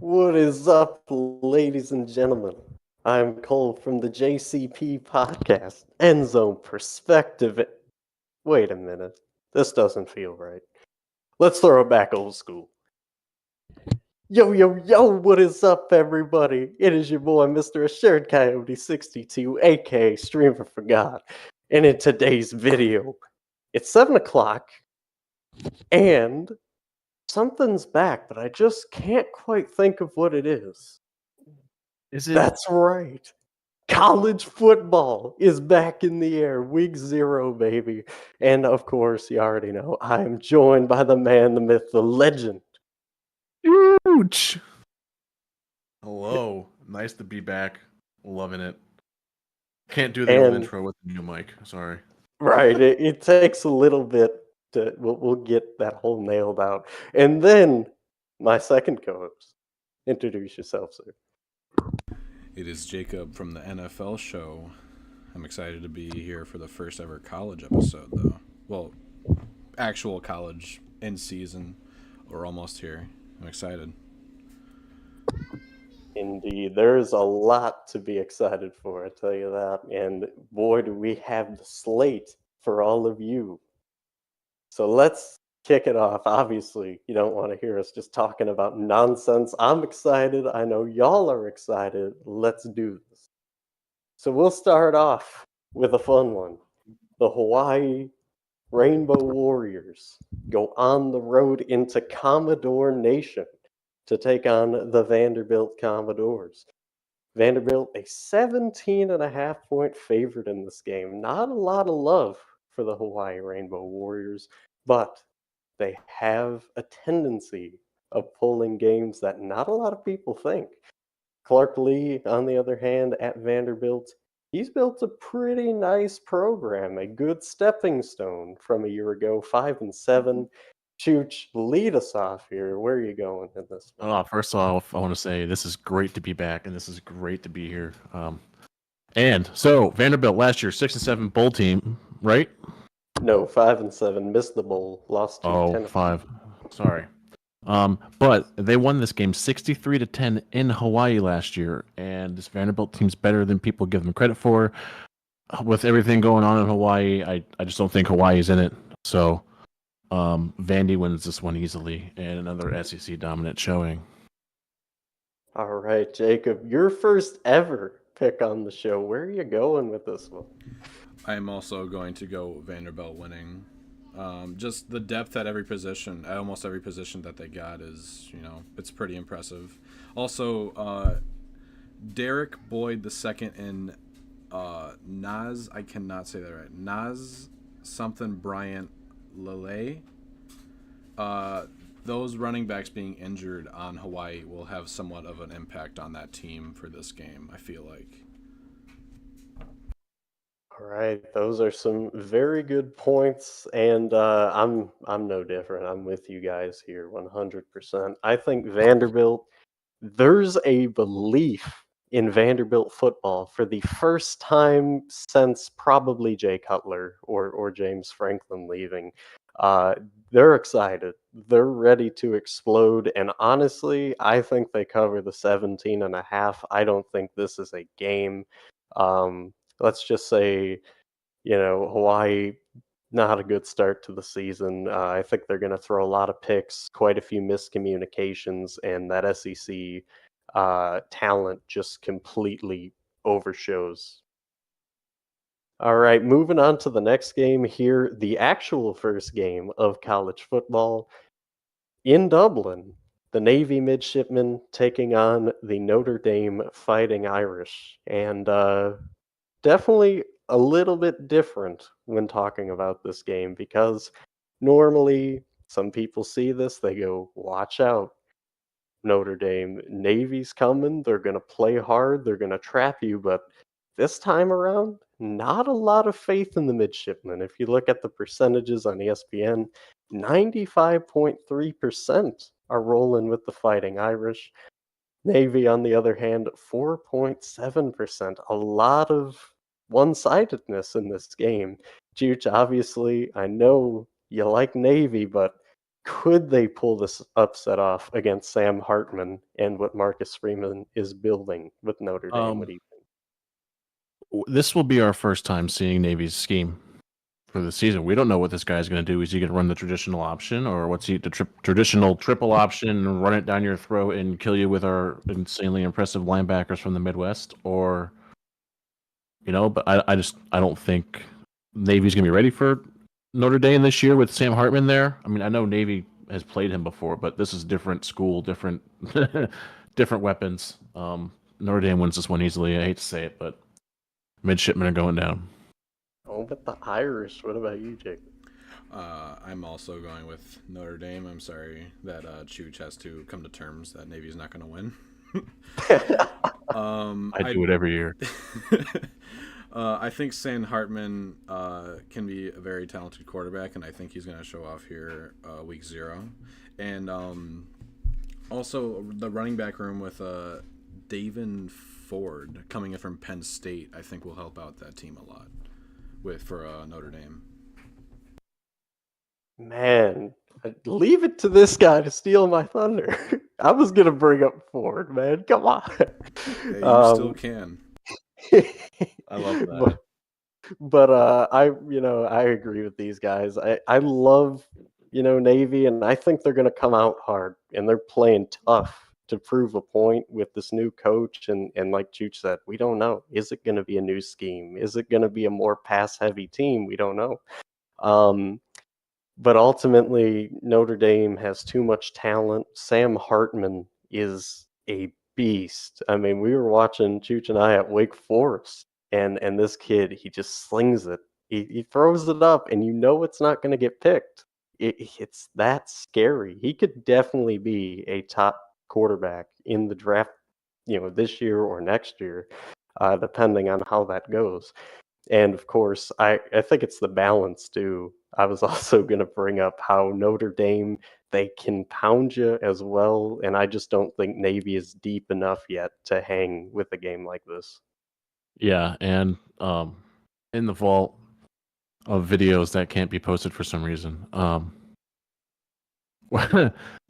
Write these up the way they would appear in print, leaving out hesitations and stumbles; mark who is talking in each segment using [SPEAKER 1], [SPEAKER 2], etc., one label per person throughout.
[SPEAKER 1] What is up, ladies and gentlemen? I'm Cole from the JCP podcast, End Zone Perspective. Wait a minute. This doesn't feel right. Let's throw it back old school. Yo, yo, yo, what is up, everybody? It is your boy, Mr. Assured Coyote 62, aka Streamer for God. And in today's video, it's 7 o'clock, and something's back, but I just can't quite think of what it is.
[SPEAKER 2] Is it?
[SPEAKER 1] That's right. College football is back in the air. Week 0, baby. And of course, you already know, I am joined by the man, the myth, the legend.
[SPEAKER 2] Huge. Hello. Nice to be back. Loving it. Can't do the old intro with the new mic. Sorry.
[SPEAKER 1] Right. It takes a little bit to, we'll get that whole nailed out. And then my second co-host. Introduce yourself, sir.
[SPEAKER 3] It is Jacob from the NFL show. I'm excited to be here for the first ever college episode, though. Well, actual college in season. We're almost here. I'm excited.
[SPEAKER 1] Indeed. There's a lot to be excited for, I tell you that. And boy, do we have the slate for all of you. So let's kick it off. Obviously, you don't want to hear us just talking about nonsense. I'm excited. I know y'all are excited. Let's do this. So we'll start off with a fun one. The Hawaii Rainbow Warriors go on the road into Commodore Nation to take on the Vanderbilt Commodores. Vanderbilt, a 17.5-point favorite in this game. Not a lot of love for the Hawaii Rainbow Warriors, but they have a tendency of pulling games that not a lot of people think. Clark Lee, on the other hand, at Vanderbilt, he's built a pretty nice program, a good stepping stone from a year ago, 5-7. Chooch, lead us off here. Where are you going in this one?
[SPEAKER 2] First off, I want to say this is great to be back, and this is great to be here. And so Vanderbilt last year, 6-7 bowl team, right?
[SPEAKER 1] No, 5-7, missed the bowl, lost to Tennessee.
[SPEAKER 2] 5. Sorry. But they won this game 63-10 in Hawaii last year, and this Vanderbilt team's better than people give them credit for. With everything going on in Hawaii, I just don't think Hawaii's in it. So Vandy wins this one easily, and another SEC dominant showing.
[SPEAKER 1] All right, Jacob, your first ever pick on the show. Where are you going with this one?
[SPEAKER 3] I'm also going to go Vanderbilt winning. Just the depth at every position, at almost every position that they got is, it's pretty impressive. Also, Derek Boyd II and Naz, I cannot say that right. Naz something Bryant Lele. Those running backs being injured on Hawaii will have somewhat of an impact on that team for this game, I feel like.
[SPEAKER 1] All right, those are some very good points, and I'm no different. I'm with you guys here 100%. I think Vanderbilt, there's a belief in Vanderbilt football for the first time since probably Jay Cutler or James Franklin leaving. They're excited. They're ready to explode, and honestly, I think they cover the 17.5. I don't think this is a game. Let's just say, Hawaii, not a good start to the season. I think they're going to throw a lot of picks, quite a few miscommunications, and that SEC talent just completely overshows. All right, moving on to the next game here, the actual first game of college football in Dublin. The Navy midshipmen taking on the Notre Dame Fighting Irish, and definitely a little bit different when talking about this game, because normally some people see this, they go, watch out, Notre Dame, Navy's coming, they're going to play hard, they're going to trap you, but this time around, not a lot of faith in the midshipmen. If you look at the percentages on ESPN, 95.3% are rolling with the Fighting Irish. Navy, on the other hand, 4.7%. A lot of one-sidedness in this game. Juch, obviously, I know you like Navy, but could they pull this upset off against Sam Hartman and what Marcus Freeman is building with Notre Dame? What do you think?
[SPEAKER 2] This will be our first time seeing Navy's scheme for the season. We don't know what this guy's going to do. Is he going to run the traditional option, or what's he the traditional triple option and run it down your throat and kill you with our insanely impressive linebackers from the Midwest? Or, but I don't think Navy's going to be ready for Notre Dame this year with Sam Hartman there. I mean, I know Navy has played him before, but this is different school, different different weapons. Notre Dame wins this one easily. I hate to say it, but midshipmen are going down.
[SPEAKER 1] Oh, but the Irish. What about you, Jake?
[SPEAKER 3] I'm also going with Notre Dame. I'm sorry that Chooch has to come to terms that Navy's not going to win.
[SPEAKER 2] I do it every year.
[SPEAKER 3] I think Sam Hartman can be a very talented quarterback, and I think he's going to show off here week 0. And also the running back room with Davin Ford coming in from Penn State, I think will help out that team a lot for Notre Dame.
[SPEAKER 1] Man, leave it to this guy to steal my thunder. I was gonna bring up Ford, man. Come on.
[SPEAKER 3] Hey, you still can.
[SPEAKER 2] I love that.
[SPEAKER 1] But I agree with these guys. I love Navy, and I think they're gonna come out hard, and they're playing tough to prove a point with this new coach. And like Chooch said, we don't know. Is it gonna be a new scheme? Is it gonna be a more pass heavy team? We don't know. But ultimately, Notre Dame has too much talent. Sam Hartman is a beast. I mean, we were watching Chooch and I at Wake Forest, and this kid, he just slings it. He throws it up, and it's not going to get picked. It's that scary. He could definitely be a top quarterback in the draft, this year or next year, depending on how that goes. And of course, I think it's the balance too. I was also going to bring up how Notre Dame, they can pound you as well, and I just don't think Navy is deep enough yet to hang with a game like this.
[SPEAKER 2] Yeah, and in the vault of videos that can't be posted for some reason,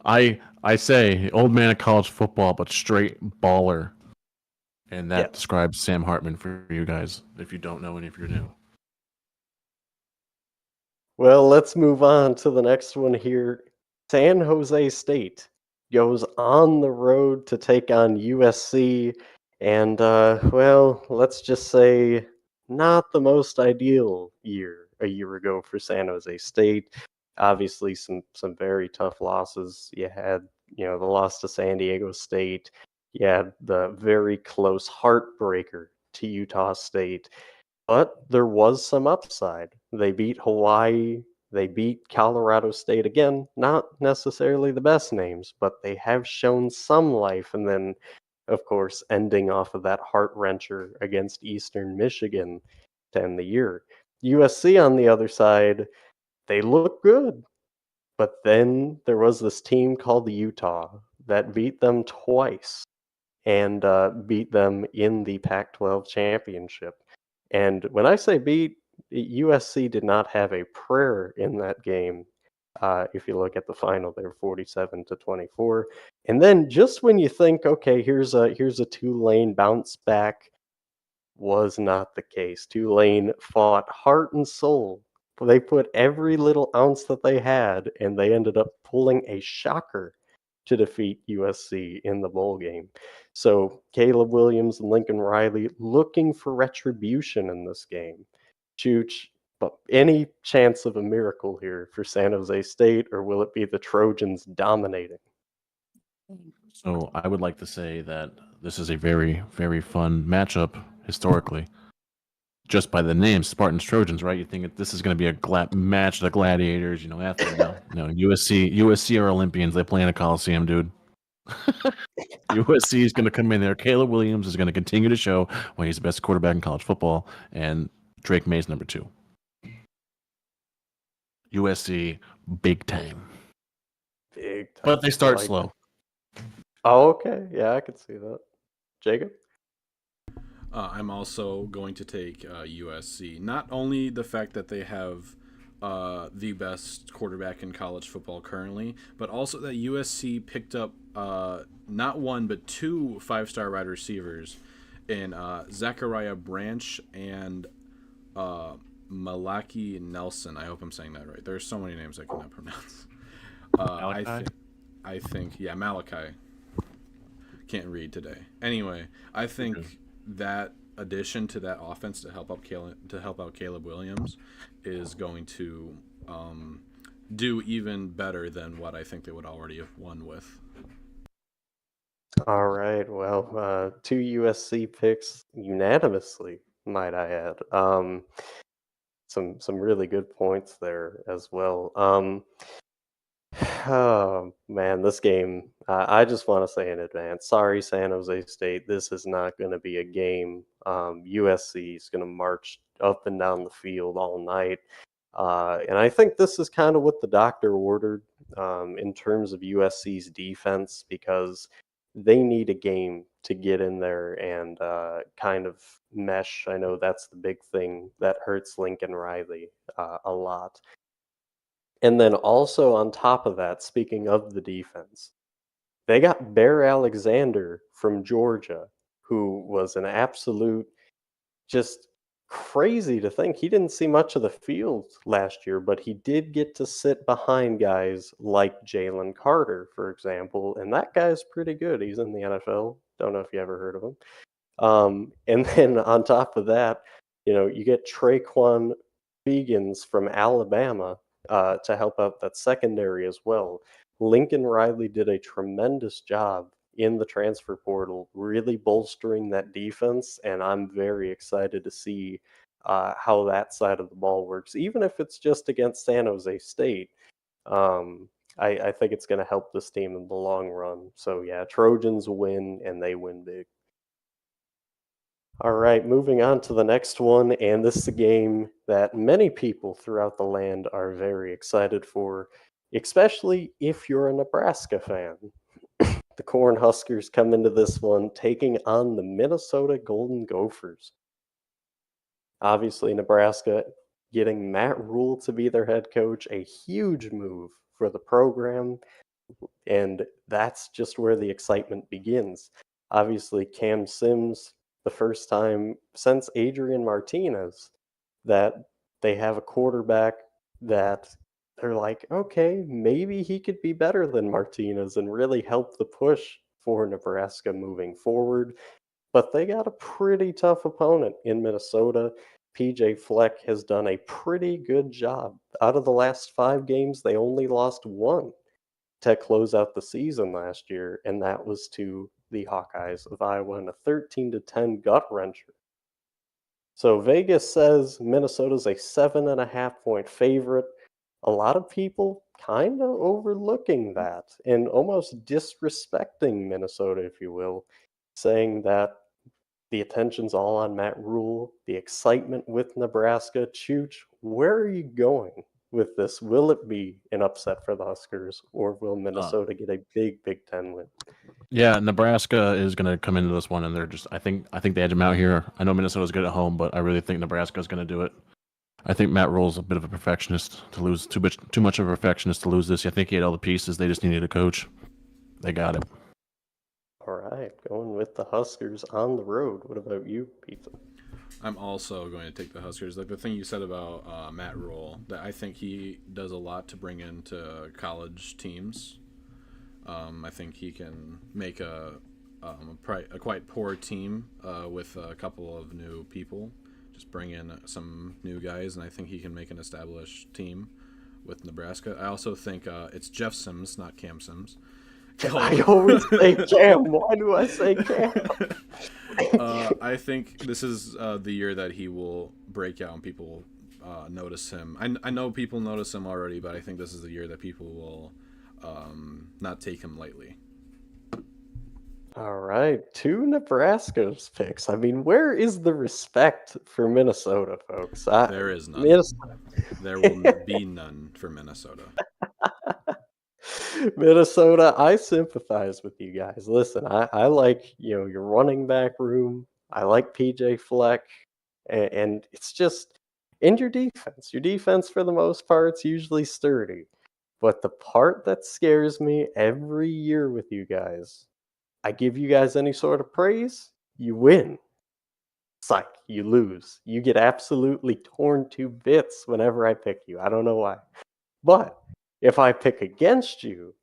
[SPEAKER 2] I say old man of college football, but straight baller, and that describes Sam Hartman for you guys if you don't know and if you're new.
[SPEAKER 1] Well, let's move on to the next one here. San Jose State goes on the road to take on USC, and let's just say not the most ideal year a year ago for San Jose State. Obviously, some very tough losses. You had, the loss to San Diego State. You had the very close heartbreaker to Utah State. But there was some upside. They beat Hawaii. They beat Colorado State again. Not necessarily the best names, but they have shown some life. And then, of course, ending off of that heart wrencher against Eastern Michigan to end the year. USC on the other side, they look good. But then there was this team called Utah that beat them twice and beat them in the Pac-12 championship. And when I say beat, USC did not have a prayer in that game. If you look at the final, they were 47-24. And then just when you think, okay, here's a Tulane bounce back, was not the case. Tulane fought heart and soul. They put every little ounce that they had, and they ended up pulling a shocker to defeat USC in the bowl game. So Caleb Williams and Lincoln Riley looking for retribution in this game. Chooch, but any chance of a miracle here for San Jose State, or will it be the Trojans dominating?
[SPEAKER 2] So I would like to say that this is a very, very fun matchup historically. Just by the name, Spartans Trojans, right? You think this is going to be a match of the gladiators, athlete. No, USC are Olympians. They play in a Coliseum, dude. USC is going to come in there. Caleb Williams is going to continue to show why he's the best quarterback in college football, and Drake May's number 2. USC, big time.
[SPEAKER 1] Big time.
[SPEAKER 2] But they start slow.
[SPEAKER 1] Oh, okay. Yeah, I could see that. Jacob?
[SPEAKER 3] I'm also going to take USC. Not only the fact that they have the best quarterback in college football currently, but also that USC picked up not one but two 5-star wide receivers in Zachariah Branch and Malaki Nelson. I hope I'm saying that right. There's so many names I cannot pronounce.
[SPEAKER 2] Malachi?
[SPEAKER 3] I think yeah, Malachi. Can't read today. Anyway, I think that addition to that offense to help out Caleb Williams is going to do even better than what I think they would already have won with.
[SPEAKER 1] All right. Well, two USC picks unanimously, might I add. Some really good points there as well. Oh man, this game. I just want to say in advance, sorry, San Jose State. This is not going to be a game. USC is going to march up and down the field all night, and I think this is kind of what the doctor ordered in terms of USC's defense because they need a game to get in there and kind of mesh. I know that's the big thing that hurts Lincoln Riley a lot. And then also on top of that, speaking of the defense, they got Bear Alexander from Georgia, who was an absolute just crazy to think he didn't see much of the field last year, but he did get to sit behind guys like Jalen Carter, for example, and that guy's pretty good. He's in the NFL. Don't know if you ever heard of him. And then on top of that, you get Traquan Begans from Alabama to help out that secondary as well. Lincoln Riley did a tremendous job in the transfer portal, really bolstering that defense, and I'm very excited to see how that side of the ball works, even if it's just against San Jose State. I think it's going to help this team in the long run. So yeah, Trojans win, and they win big. All right, moving on to the next one, and this is a game that many people throughout the land are very excited for, especially if you're a Nebraska fan. The Cornhuskers come into this one taking on the Minnesota Golden Gophers. Obviously, Nebraska getting Matt Rule to be their head coach, a huge move for the program, and that's just where the excitement begins. Obviously, Cam Sims, the first time since Adrian Martinez that they have a quarterback that they're like, okay, maybe he could be better than Martinez and really help the push for Nebraska moving forward. But they got a pretty tough opponent in Minnesota. PJ Fleck has done a pretty good job. Out of the last 5 games, they only lost one to close out the season last year, and that was to the Hawkeyes of Iowa in a 13-10 gut wrencher. So Vegas says Minnesota's a 7.5 point favorite. A lot of people kind of overlooking that and almost disrespecting Minnesota, if you will, saying that the attention's all on Matt Rule, the excitement with Nebraska. Chooch, where are you going with this? Will it be an upset for the Huskers, or will Minnesota get a big Big Ten win?
[SPEAKER 2] Yeah, Nebraska is going to come into this one, and they're just. I think they edge them out here. I know Minnesota's good at home, but I really think Nebraska's going to do it. I think Matt Rule's a bit of a perfectionist to lose too much of a perfectionist to lose this. I think he had all the pieces. They just needed a coach. They got it.
[SPEAKER 1] All right, going with the Huskers on the road. What about you, Pizza?
[SPEAKER 3] I'm also going to take the Huskers. Like the thing you said about Matt Rule, that I think he does a lot to bring into college teams. I think he can make a quite poor team with a couple of new people. Just bring in some new guys, and I think he can make an established team with Nebraska. I also think it's Jeff Sims, not Cam Sims.
[SPEAKER 1] I always say Cam. Why do I say Cam?
[SPEAKER 3] I think this is the year that he will break out and people notice him. I know people notice him already, but I think this is the year that people will not take him lightly.
[SPEAKER 1] All right, 2 Nebraska's picks. I mean, where is the respect for Minnesota, folks?
[SPEAKER 3] There is none. There will be none for Minnesota.
[SPEAKER 1] Minnesota, I sympathize with you guys. Listen, I like your running back room. I like PJ Fleck, and it's just And your defense. Your defense, for the most part, is usually sturdy. But the part that scares me every year with you guys, I give you guys any sort of praise, you win. Psych, you lose. You get absolutely torn to bits whenever I pick you. I don't know why. But if I pick against you,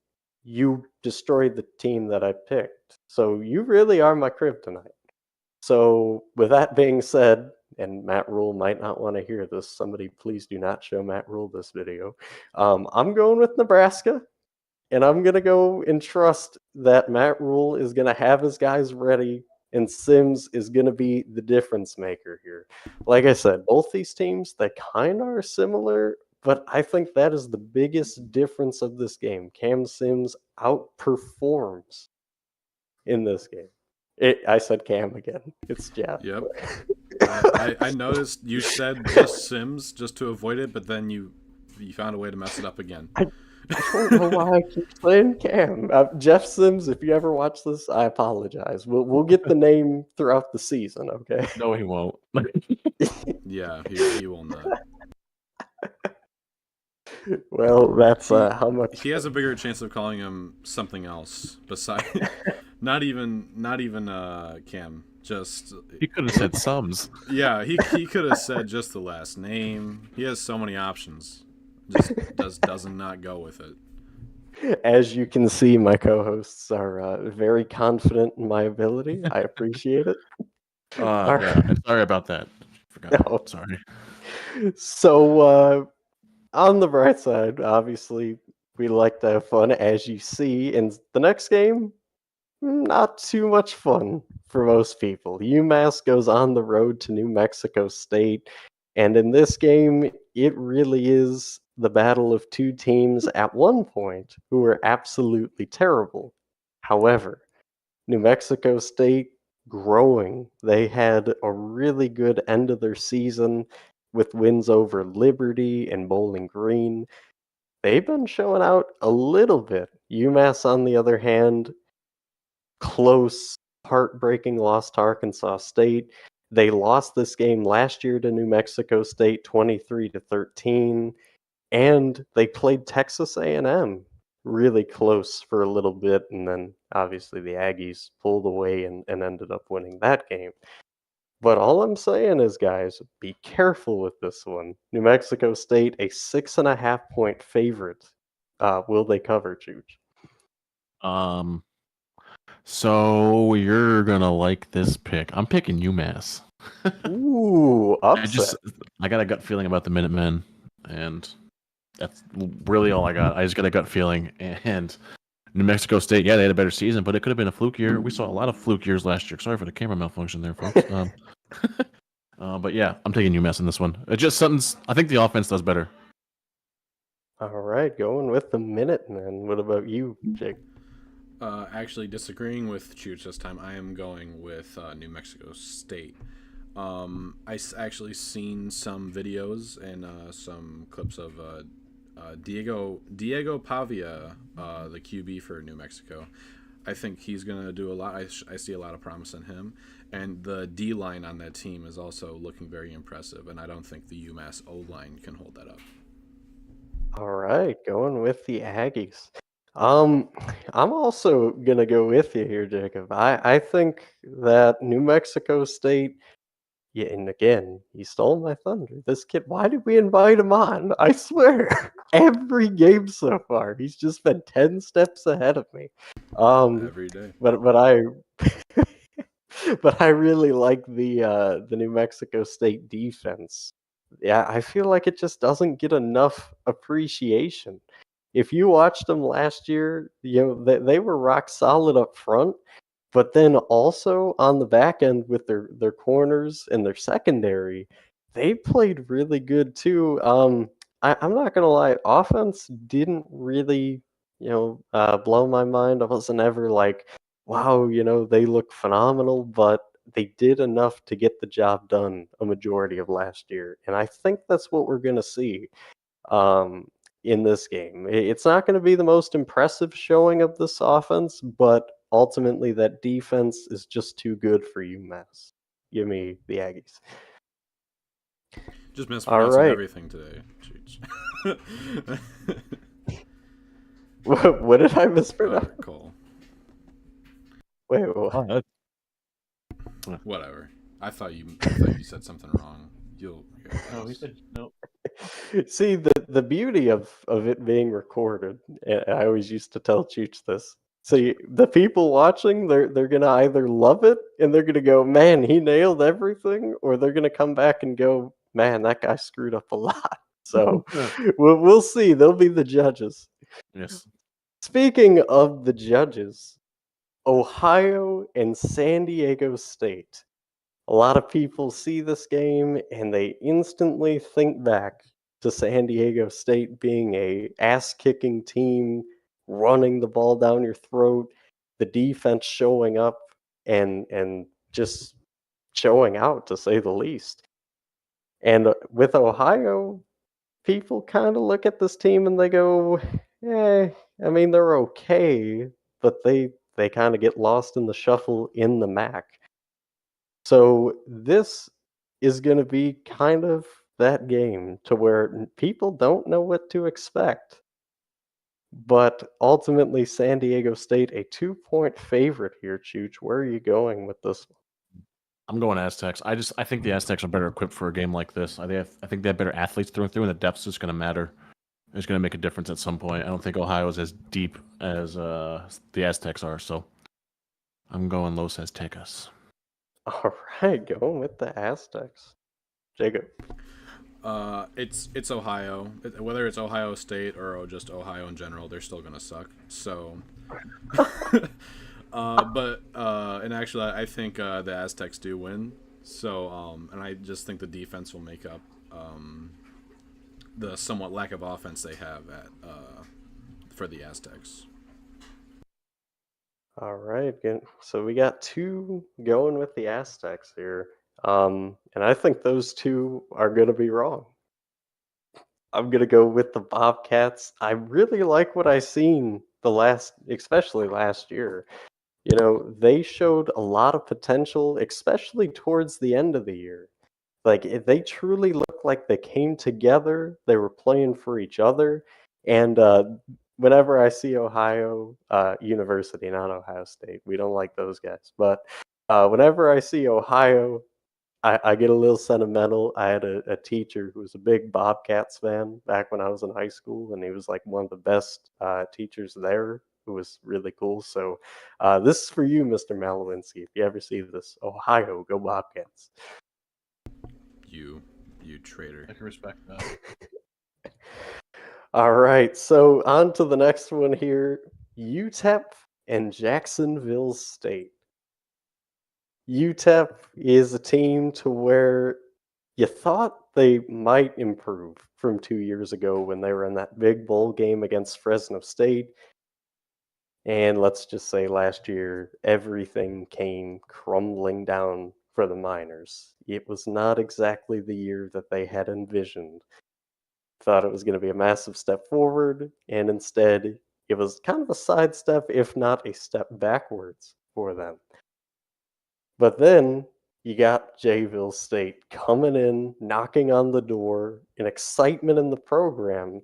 [SPEAKER 1] you destroyed the team that I picked. So you really are my kryptonite. So, with that being said, and Matt Rule might not want to hear this, somebody please do not show Matt Rule this video. I'm going with Nebraska, and I'm going to go and trust that Matt Rule is going to have his guys ready, and Sims is going to be the difference maker here. Like I said, both these teams, they kind of are similar, but I think that is the biggest difference of this game. Cam Sims outperforms in this game. I said Cam again. It's Jeff.
[SPEAKER 3] Yep. I noticed you said just Sims just to avoid it, but then you found a way to mess it up again.
[SPEAKER 1] I don't know why I keep saying Cam. Jeff Sims, if you ever watch this, I apologize. We'll get the name throughout the season, okay?
[SPEAKER 2] No, he won't.
[SPEAKER 3] Yeah, he will not.
[SPEAKER 1] Well, that's how much
[SPEAKER 3] he has a bigger chance of calling him something else besides not even Cam. Just
[SPEAKER 2] he could have said Sums.
[SPEAKER 3] Yeah, he could have said just the last name. He has so many options. Just does not go with it.
[SPEAKER 1] As you can see, my co-hosts are very confident in my ability. I appreciate it.
[SPEAKER 2] Yeah, sorry about that. Forgot. No. Sorry.
[SPEAKER 1] So, on the bright side, obviously, we like to have fun, as you see. In the next game, not too much fun for most people. UMass goes on the road to New Mexico State, and in this game, it really is the battle of two teams at one point who were absolutely terrible. However, New Mexico State growing. They had a really good end of their season with wins over Liberty and Bowling Green. They've been showing out a little bit. UMass, on the other hand, close, heartbreaking loss to Arkansas State. They lost this game last year to New Mexico State 23-13, and they played Texas A&M really close for a little bit, and then obviously the Aggies pulled away and ended up winning that game. But all I'm saying is, guys, be careful with this one. New Mexico State, a 6.5-point favorite. Will they cover, Chooch?
[SPEAKER 2] So you're gonna like this pick. I'm picking UMass.
[SPEAKER 1] Ooh, upset.
[SPEAKER 2] I got a gut feeling about the Minutemen, and that's really all I got. I just got a gut feeling. And New Mexico State, yeah, they had a better season, but it could have been a fluke year. We saw a lot of fluke years last year. Sorry for the camera malfunction there, folks. But yeah, I'm taking UMass in this one. It just something's. I think the offense does better.
[SPEAKER 1] All right, going with the Minutemen. What about you, Jake?
[SPEAKER 3] Actually, disagreeing with Chooch this time, I am going with New Mexico State. I actually seen some videos and some clips of Diego Pavia, the QB for New Mexico. I think he's going to do a lot. I see a lot of promise in him. And the D-line on that team is also looking very impressive, and I don't think the UMass O-line can hold that up.
[SPEAKER 1] All right, going with the Aggies. I'm also going to go with you here, Jacob. I think that New Mexico State, yeah, and again, he stole my thunder. This kid, why did we invite him on? I swear, every game so far, he's just been 10 steps ahead of me.
[SPEAKER 3] Every day.
[SPEAKER 1] But I but I really like the New Mexico State defense. Yeah, I feel like it just doesn't get enough appreciation. If you watched them last year, they were rock solid up front, but then also on the back end with their corners and their secondary, they played really good too. I'm not gonna lie, offense didn't really, blow my mind. I wasn't ever like, wow, they look phenomenal, but they did enough to get the job done a majority of last year, and I think that's what we're gonna see. In this game. It's not going to be the most impressive showing of this offense, but ultimately that defense is just too good for UMass. Give me the Aggies.
[SPEAKER 3] Just
[SPEAKER 1] All
[SPEAKER 3] mispronouncing
[SPEAKER 1] right.
[SPEAKER 3] everything today.
[SPEAKER 1] What did I mispronounce?
[SPEAKER 3] Cole.
[SPEAKER 1] Wait, what?
[SPEAKER 3] Whatever. I thought you said something wrong. You'll hear it.
[SPEAKER 2] No, he said no.
[SPEAKER 1] See, the beauty of it being recorded, and I always used to tell Cheech this. See, the people watching, they're gonna either love it and they're gonna go, "Man, he nailed everything," or they're gonna come back and go, "Man, that guy screwed up a lot." So we'll see. They'll be the judges.
[SPEAKER 2] Yes.
[SPEAKER 1] Speaking of the judges, Ohio and San Diego State. A lot of people see this game and they instantly think back to San Diego State being a ass-kicking team, running the ball down your throat, the defense showing up and just showing out to say the least. And with Ohio, people kind of look at this team and they go, "Eh, I mean they're okay, but they kind of get lost in the shuffle in the MAC." So this is going to be kind of that game to where people don't know what to expect. But ultimately, San Diego State, a 2-point favorite here, Chooch. Where are you going with this one?
[SPEAKER 2] I'm going Aztecs. I think the Aztecs are better equipped for a game like this. I think they have better athletes through and through, and the depth's just going to matter. It's going to make a difference at some point. I don't think Ohio is as deep as the Aztecs are, so I'm going Los Aztecas.
[SPEAKER 1] All right, going with the Aztecs. Jacob.
[SPEAKER 3] It's Ohio. Whether it's Ohio State or just Ohio in general, they're still gonna suck. So, but in actually, I think the Aztecs do win. So, and I just think the defense will make up the somewhat lack of offense they have at for the Aztecs.
[SPEAKER 1] All right, good. So we got two going with the Aztecs here. And I think those two are going to be wrong. I'm going to go with the Bobcats. I really like what I seen especially last year. You know, they showed a lot of potential, especially towards the end of the year. Like, they truly looked like they came together, they were playing for each other, and, whenever I see Ohio University, not Ohio State, we don't like those guys, but, whenever I see Ohio, I get a little sentimental. I had a teacher who was a big Bobcats fan back when I was in high school, and he was, like, one of the best, teachers there, who was really cool, so, this is for you, Mr. Malowinski, if you ever see this. Ohio, go Bobcats.
[SPEAKER 3] You traitor.
[SPEAKER 2] I can respect that.
[SPEAKER 1] All right, so on to the next one here. UTEP and Jacksonville State. UTEP is a team to where you thought they might improve from 2 years ago when they were in that big bowl game against Fresno State. And let's just say last year, everything came crumbling down for the Miners. It was not exactly the year that they had envisioned. Thought it was going to be a massive step forward, and instead, it was kind of a sidestep, if not a step backwards for them. But then you got Jayville State coming in, knocking on the door, an excitement in the program.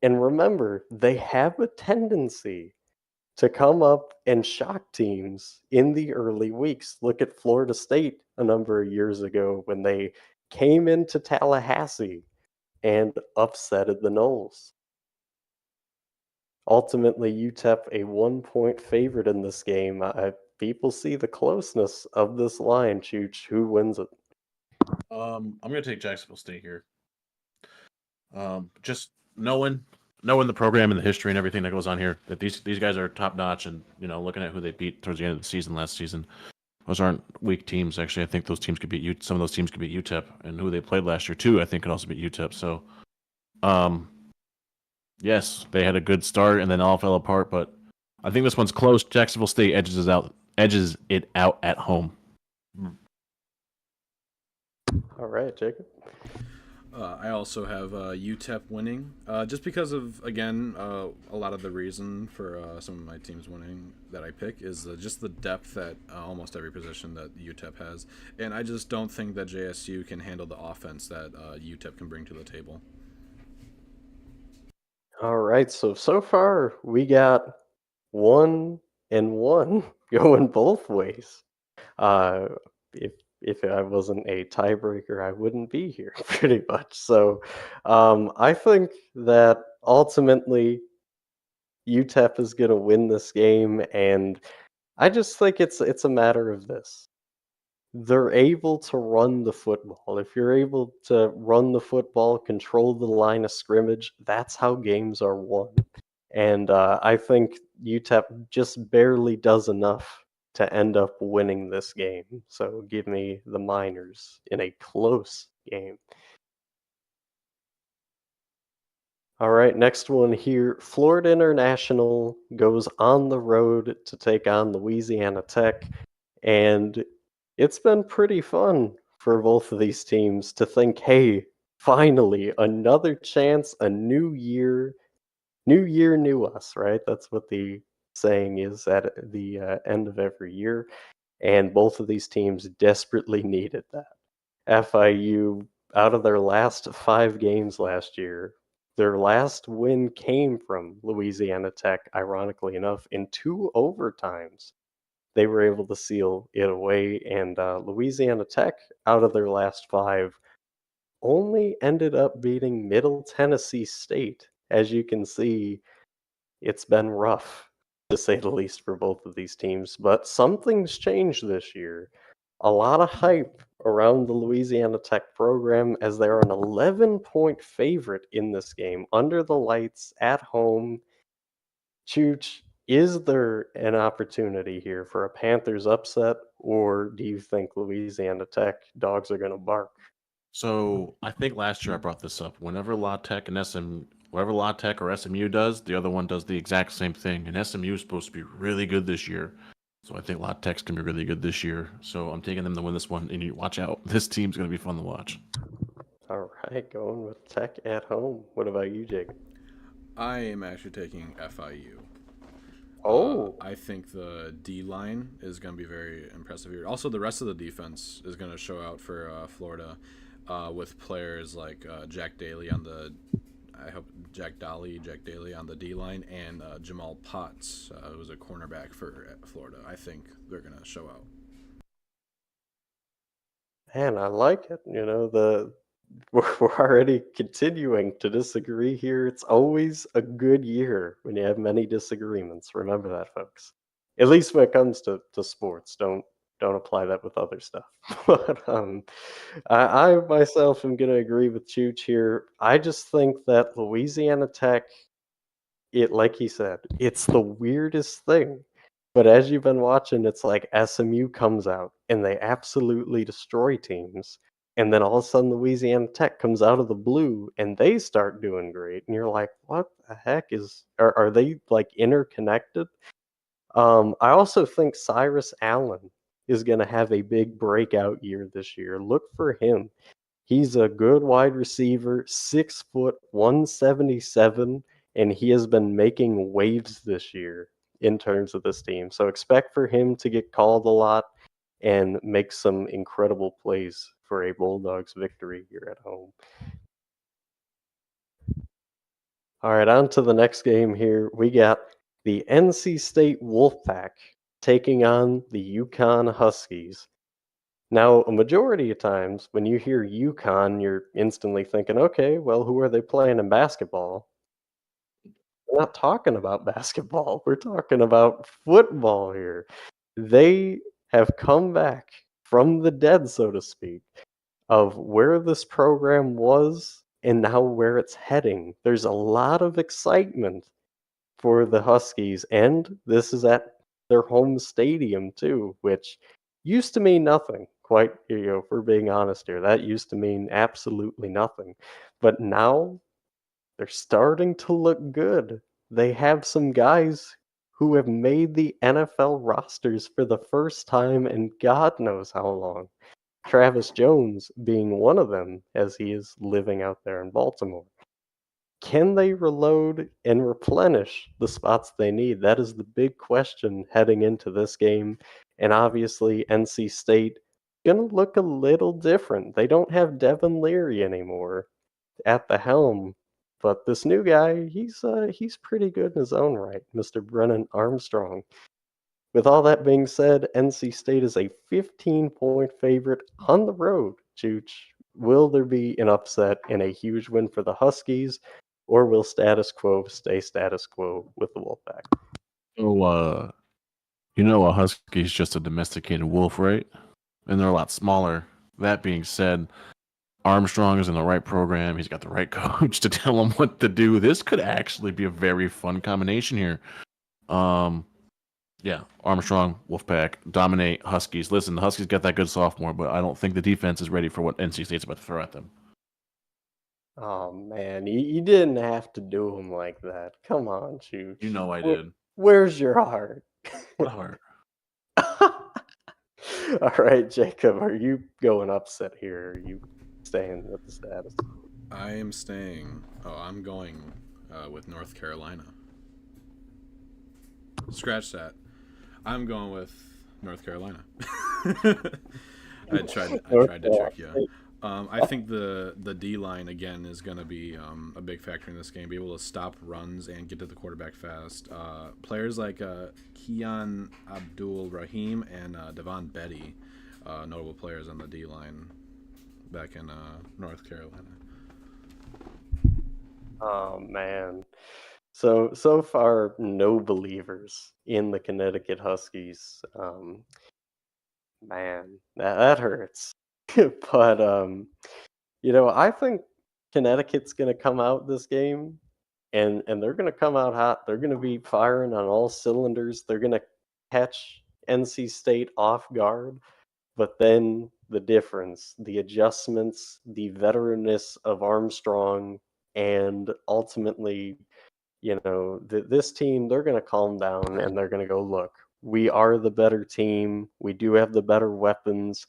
[SPEAKER 1] And remember, they have a tendency to come up and shock teams in the early weeks. Look at Florida State a number of years ago when they came into Tallahassee and upsetted the Knowles. Ultimately, UTEP a 1-point favorite in this game. People see the closeness of this line. Chooch, who wins it?
[SPEAKER 2] I'm going to take Jacksonville State here. Just knowing the program and the history and everything that goes on here, that these guys are top notch, and looking at who they beat towards the end of the season last season, those aren't weak teams. Actually, I think those teams could beat some of those teams could beat UTEP, and who they played last year too, I think could also beat UTEP. So, yes, they had a good start and then all fell apart, but I think this one's close. Jacksonville State edges it out at home.
[SPEAKER 1] All right, Jacob.
[SPEAKER 3] I also have UTEP winning, just because of again a lot of the reason for some of my teams winning that I pick is just the depth at almost every position that UTEP has, and I just don't think that JSU can handle the offense that UTEP can bring to the table.
[SPEAKER 1] All right, so far we got 1-1 going both ways. Uh, if if I wasn't a tiebreaker, I wouldn't be here pretty much. So, I think that ultimately UTEP is going to win this game, and I just think it's a matter of this. They're able to run the football. If you're able to run the football, control the line of scrimmage, that's how games are won. And I think UTEP just barely does enough to end up winning this game. So give me the Miners in a close game. All right, next one here. Florida International goes on the road to take on Louisiana Tech. And it's been pretty fun for both of these teams to think, hey, finally, another chance, a new year, new us, right? That's what the saying is at the end of every year. And both of these teams desperately needed that. FIU, out of their last 5 games last year, their last win came from Louisiana Tech, ironically enough, in 2 overtimes they were able to seal it away. And Louisiana Tech, out of their last 5, only ended up beating Middle Tennessee State. As you can see, it's been rough, to say the least, for both of these teams. But something's changed this year. A lot of hype around the Louisiana Tech program as they're an 11-point favorite in this game, under the lights, at home. Chooch, is there an opportunity here for a Panthers upset, or do you think Louisiana Tech dogs are going to bark?
[SPEAKER 2] So I think last year I brought this up. Whatever La Tech or SMU does, the other one does the exact same thing. And SMU is supposed to be really good this year. So I think La Tech's gonna be really good this year. So I'm taking them to win this one. And you watch out. This team's gonna be fun to watch.
[SPEAKER 1] All right, going with Tech at home. What about you, Jacob?
[SPEAKER 3] I am actually taking FIU.
[SPEAKER 1] Oh,
[SPEAKER 3] I think the D line is going to be very impressive here. Also, the rest of the defense is going to show out for Florida, with players like Jack Daly on the, I hope Jack Daly on the D line, and Jamal Potts, who's a cornerback for Florida. I think they're going to show out.
[SPEAKER 1] man, I like it. You know, we're already continuing to disagree here. It's always a good year when you have many disagreements. Remember that, folks. At least when it comes to sports. Don't apply that with other stuff. But I myself am going to agree with Chooch here. I just think that Louisiana Tech, it like he said, it's the weirdest thing. But as you've been watching, it's like SMU comes out and they absolutely destroy teams. And then all of a sudden, Louisiana Tech comes out of the blue and they start doing great. And you're like, what the heck are they like interconnected? I also think Cyrus Allen is going to have a big breakout year this year. Look for him. He's a good wide receiver, 6 foot, 177, and he has been making waves this year in terms of this team. So expect for him to get called a lot and make some incredible plays for a Bulldogs victory here at home. All right, on to the next game here. We got the NC State Wolfpack taking on the Yukon Huskies. Now, a majority of times when you hear UConn, you're instantly thinking, okay, well, who are they playing in basketball? We're not talking about basketball. We're talking about football here. They have come back from the dead, so to speak, of where this program was and now where it's heading. There's a lot of excitement for the Huskies, and this is at their home stadium too, which used to mean nothing. Quite, if we're being honest here, that used to mean absolutely nothing. But now they're starting to look good. They have some guys who have made the NFL rosters for the first time in God knows how long. Travis Jones being one of them, as he is living out there in Baltimore. Can they reload and replenish the spots they need? That is the big question heading into this game. And obviously, NC State going to look a little different. They don't have Devin Leary anymore at the helm, but this new guy, he's pretty good in his own right, Mr. Brennan Armstrong. With all that being said, NC State is a 15-point favorite on the road. Chooch, will there be an upset and a huge win for the Huskies, or will status quo stay status quo with the Wolfpack?
[SPEAKER 2] So, a husky is just a domesticated wolf, right? And they're a lot smaller. That being said, Armstrong is in the right program. He's got the right coach to tell him what to do. This could actually be a very fun combination here. Yeah, Armstrong, Wolfpack, dominate Huskies. Listen, the Huskies got that good sophomore, but I don't think the defense is ready for what NC State's about to throw at them.
[SPEAKER 1] Oh man, you didn't have to do him like that. Come on, Chooch.
[SPEAKER 2] You know I did.
[SPEAKER 1] Where's your heart?
[SPEAKER 2] What a heart.
[SPEAKER 1] All right, Jacob, are you going upset here? Are you staying with the status?
[SPEAKER 3] I am staying. Oh, I'm going with North Carolina. Scratch that. I'm going with North Carolina. I tried to trick you. I think the D line again is going to be a big factor in this game. Be able to stop runs and get to the quarterback fast. Players like Keon Abdul Rahim and Devon Betty, notable players on the D line back in North Carolina.
[SPEAKER 1] Oh man. So far, no believers in the Connecticut Huskies. Man, that hurts. But I think Connecticut's gonna come out this game, and they're gonna come out hot. They're gonna be firing on all cylinders. They're gonna catch NC State off guard. But then the difference, the adjustments, the veteranness of Armstrong, and ultimately this team, they're going to calm down and they're going to go, look, we are the better team. We do have the better weapons.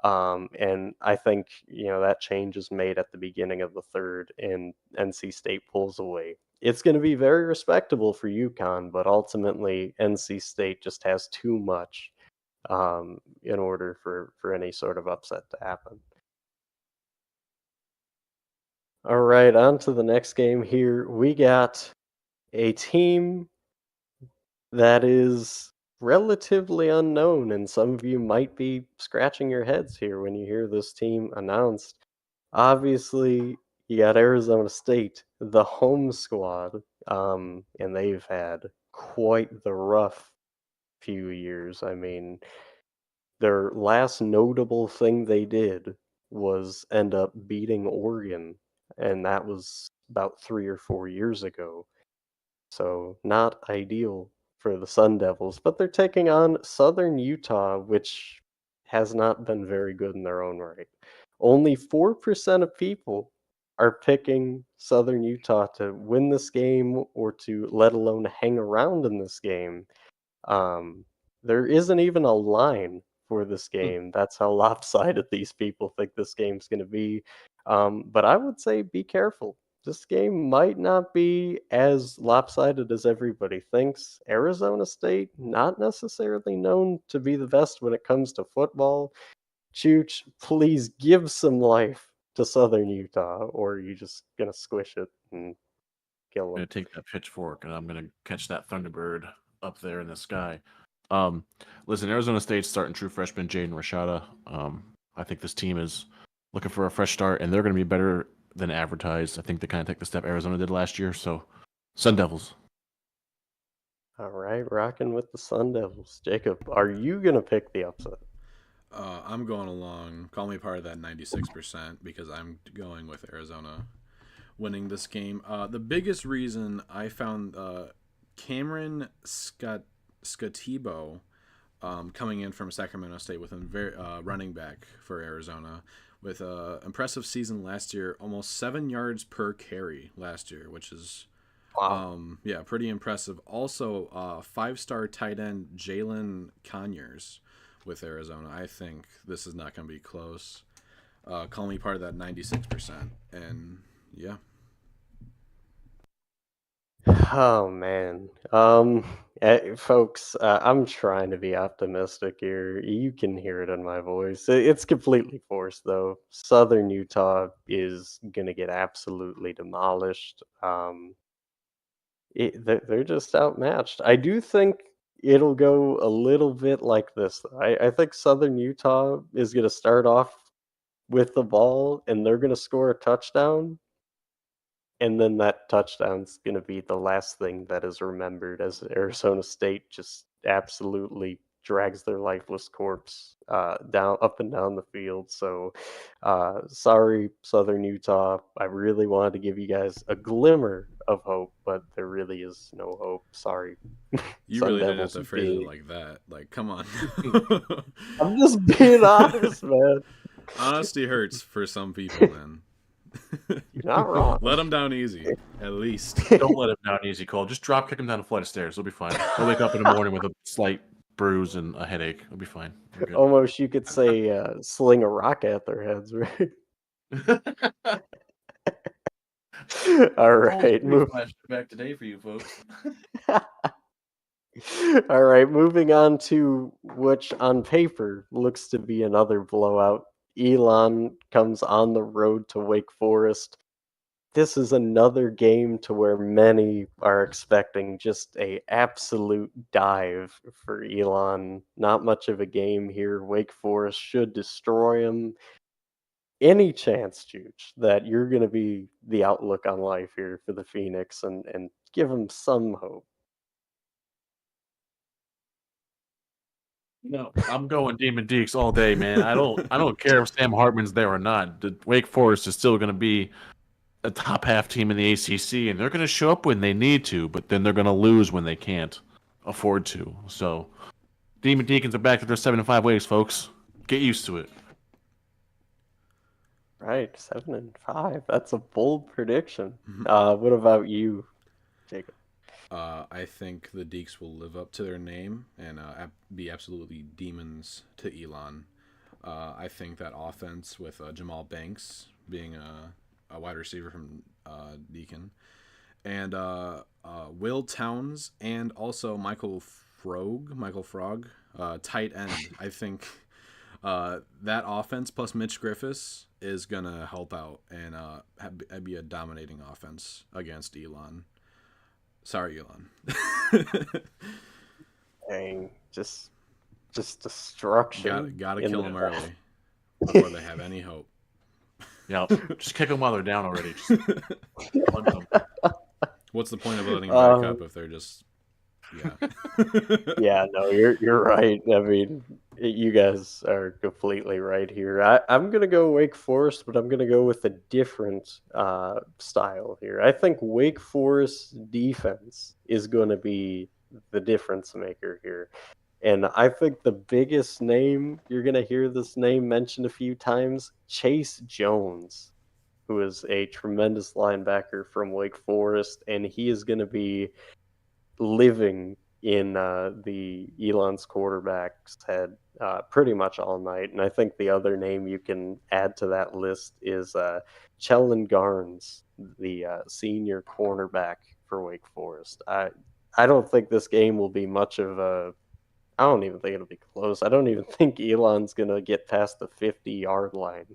[SPEAKER 1] And I think, that change is made at the beginning of the third and NC State pulls away. It's going to be very respectable for UConn, but ultimately NC State just has too much in order for any sort of upset to happen. All right, on to the next game here. We got a team that is relatively unknown, and some of you might be scratching your heads here when you hear this team announced. Obviously, you got Arizona State, the home squad, and they've had quite the rough few years. I mean, their last notable thing they did was end up beating Oregon, and that was about 3 or 4 years ago. So not ideal for the Sun Devils, but they're taking on Southern Utah, which has not been very good in their own right. Only 4% of people are picking Southern Utah to win this game or to let alone hang around in this game. There isn't even a line for this game. That's how lopsided these people think this game's going to be. But I would say be careful. This game might not be as lopsided as everybody thinks. Arizona State, not necessarily known to be the best when it comes to football. Chooch, please give some life to Southern Utah, or are you just going to squish it and kill
[SPEAKER 2] I'm
[SPEAKER 1] them?
[SPEAKER 2] going to take that pitchfork and I'm going to catch that Thunderbird up there in the sky. Listen, Arizona State's starting true freshman Jaden Rashada. I think this team is looking for a fresh start, and they're going to be better than advertised. I think they kind of take the step Arizona did last year. So, Sun Devils.
[SPEAKER 1] All right, rocking with the Sun Devils. Jacob, are you going to pick the upset?
[SPEAKER 3] I'm going along. Call me part of that 96% because I'm going with Arizona winning this game. The biggest reason I found Cameron Scatibo coming in from Sacramento State with a running back for Arizona with an impressive season last year, almost 7 yards per carry last year, which is pretty impressive. Also, 5-star tight end Jalen Conyers with Arizona. I think this is not going to be close. Call me part of that 96%. And yeah.
[SPEAKER 1] Oh man, folks, I'm trying to be optimistic here. You can hear it in my voice. It's completely forced, though. Southern Utah is gonna get absolutely demolished. They're just outmatched. I do think it'll go a little bit like this. Though. I think Southern Utah is gonna start off with the ball, and they're gonna score a touchdown, and then that touchdown's gonna be the last thing that is remembered as Arizona State just absolutely drags their lifeless corpse down up and down the field. So sorry, Southern Utah. I really wanted to give you guys a glimmer of hope, but there really is no hope. Sorry.
[SPEAKER 3] You
[SPEAKER 1] Sun
[SPEAKER 3] really didn't have
[SPEAKER 1] Devils
[SPEAKER 3] to phrase it
[SPEAKER 1] big.
[SPEAKER 3] like that. Like, come on.
[SPEAKER 1] I'm just being honest, man.
[SPEAKER 3] Honesty hurts for some people, man.
[SPEAKER 1] You're not wrong.
[SPEAKER 3] Let them down easy, at least.
[SPEAKER 2] Don't let him down easy, Cole. Just drop kick him down a flight of stairs. He'll be fine. He'll wake up in the morning with a slight bruise and a headache. He'll be fine. We're good.
[SPEAKER 1] Almost you could say sling a rock at their heads, right? All right, move.
[SPEAKER 2] Back today for you folks.
[SPEAKER 1] All right, moving on to which on paper looks to be another blowout. Elon comes on the road to Wake Forest. This is another game to where many are expecting just a absolute dive for Elon. Not much of a game here. Wake Forest should destroy him. Any chance, Juge, that you're going to be the outlook on life here for the Phoenix and give him some hope?
[SPEAKER 2] No, I'm going Demon Deeks all day, man. I don't care if Sam Hartman's there or not. The Wake Forest is still going to be a top half team in the ACC, and they're going to show up when they need to, but then they're going to lose when they can't afford to. So, Demon Deacons are back to their 7-5 ways, folks. Get used to it.
[SPEAKER 1] Right, 7-5. That's a bold prediction. What about you, Jacob?
[SPEAKER 3] I think the Deeks will live up to their name and be absolutely demons to Elon. I think that offense with Jamal Banks being a wide receiver from Deacon, and Will Towns, and also Michael Frog, tight end. I think that offense plus Mitch Griffiths is gonna help out and be a dominating offense against Elon. Sorry, Elon.
[SPEAKER 1] Dang, just destruction.
[SPEAKER 3] Gotta
[SPEAKER 1] in
[SPEAKER 3] kill
[SPEAKER 1] the-
[SPEAKER 3] them early before they have any hope.
[SPEAKER 2] Yeah, just kick them while they're down already. Just punch them.
[SPEAKER 3] What's the point of letting them back up if they're just
[SPEAKER 1] Yeah, no, you're right. I mean, you guys are completely right here. I'm gonna go Wake Forest, but I'm gonna go with a different style here. I think Wake Forest defense is going to be the difference maker here. And I think the biggest name, you're going to hear this name mentioned a few times, Chase Jones, who is a tremendous linebacker from Wake Forest, and he is going to be living in the Elon's quarterback's head pretty much all night. And I think the other name you can add to that list is Chellan Garnes, the senior cornerback for Wake Forest. I don't think this game will be much of a. I don't even think it'll be close. I don't even think Elon's gonna get past the 50-yard line.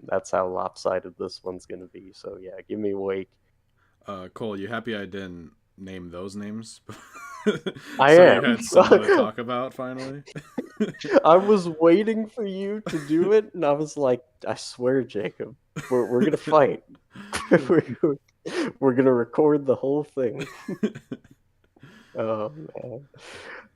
[SPEAKER 1] That's how lopsided this one's gonna be. So yeah, give me Wake.
[SPEAKER 3] Cole, you happy I didn't name those names?
[SPEAKER 1] I
[SPEAKER 3] so
[SPEAKER 1] am.
[SPEAKER 3] you had someone to talk about finally?
[SPEAKER 1] I was waiting for you to do it, and I was like, I swear, Jacob, we're gonna fight. we're gonna record the whole thing. Oh man.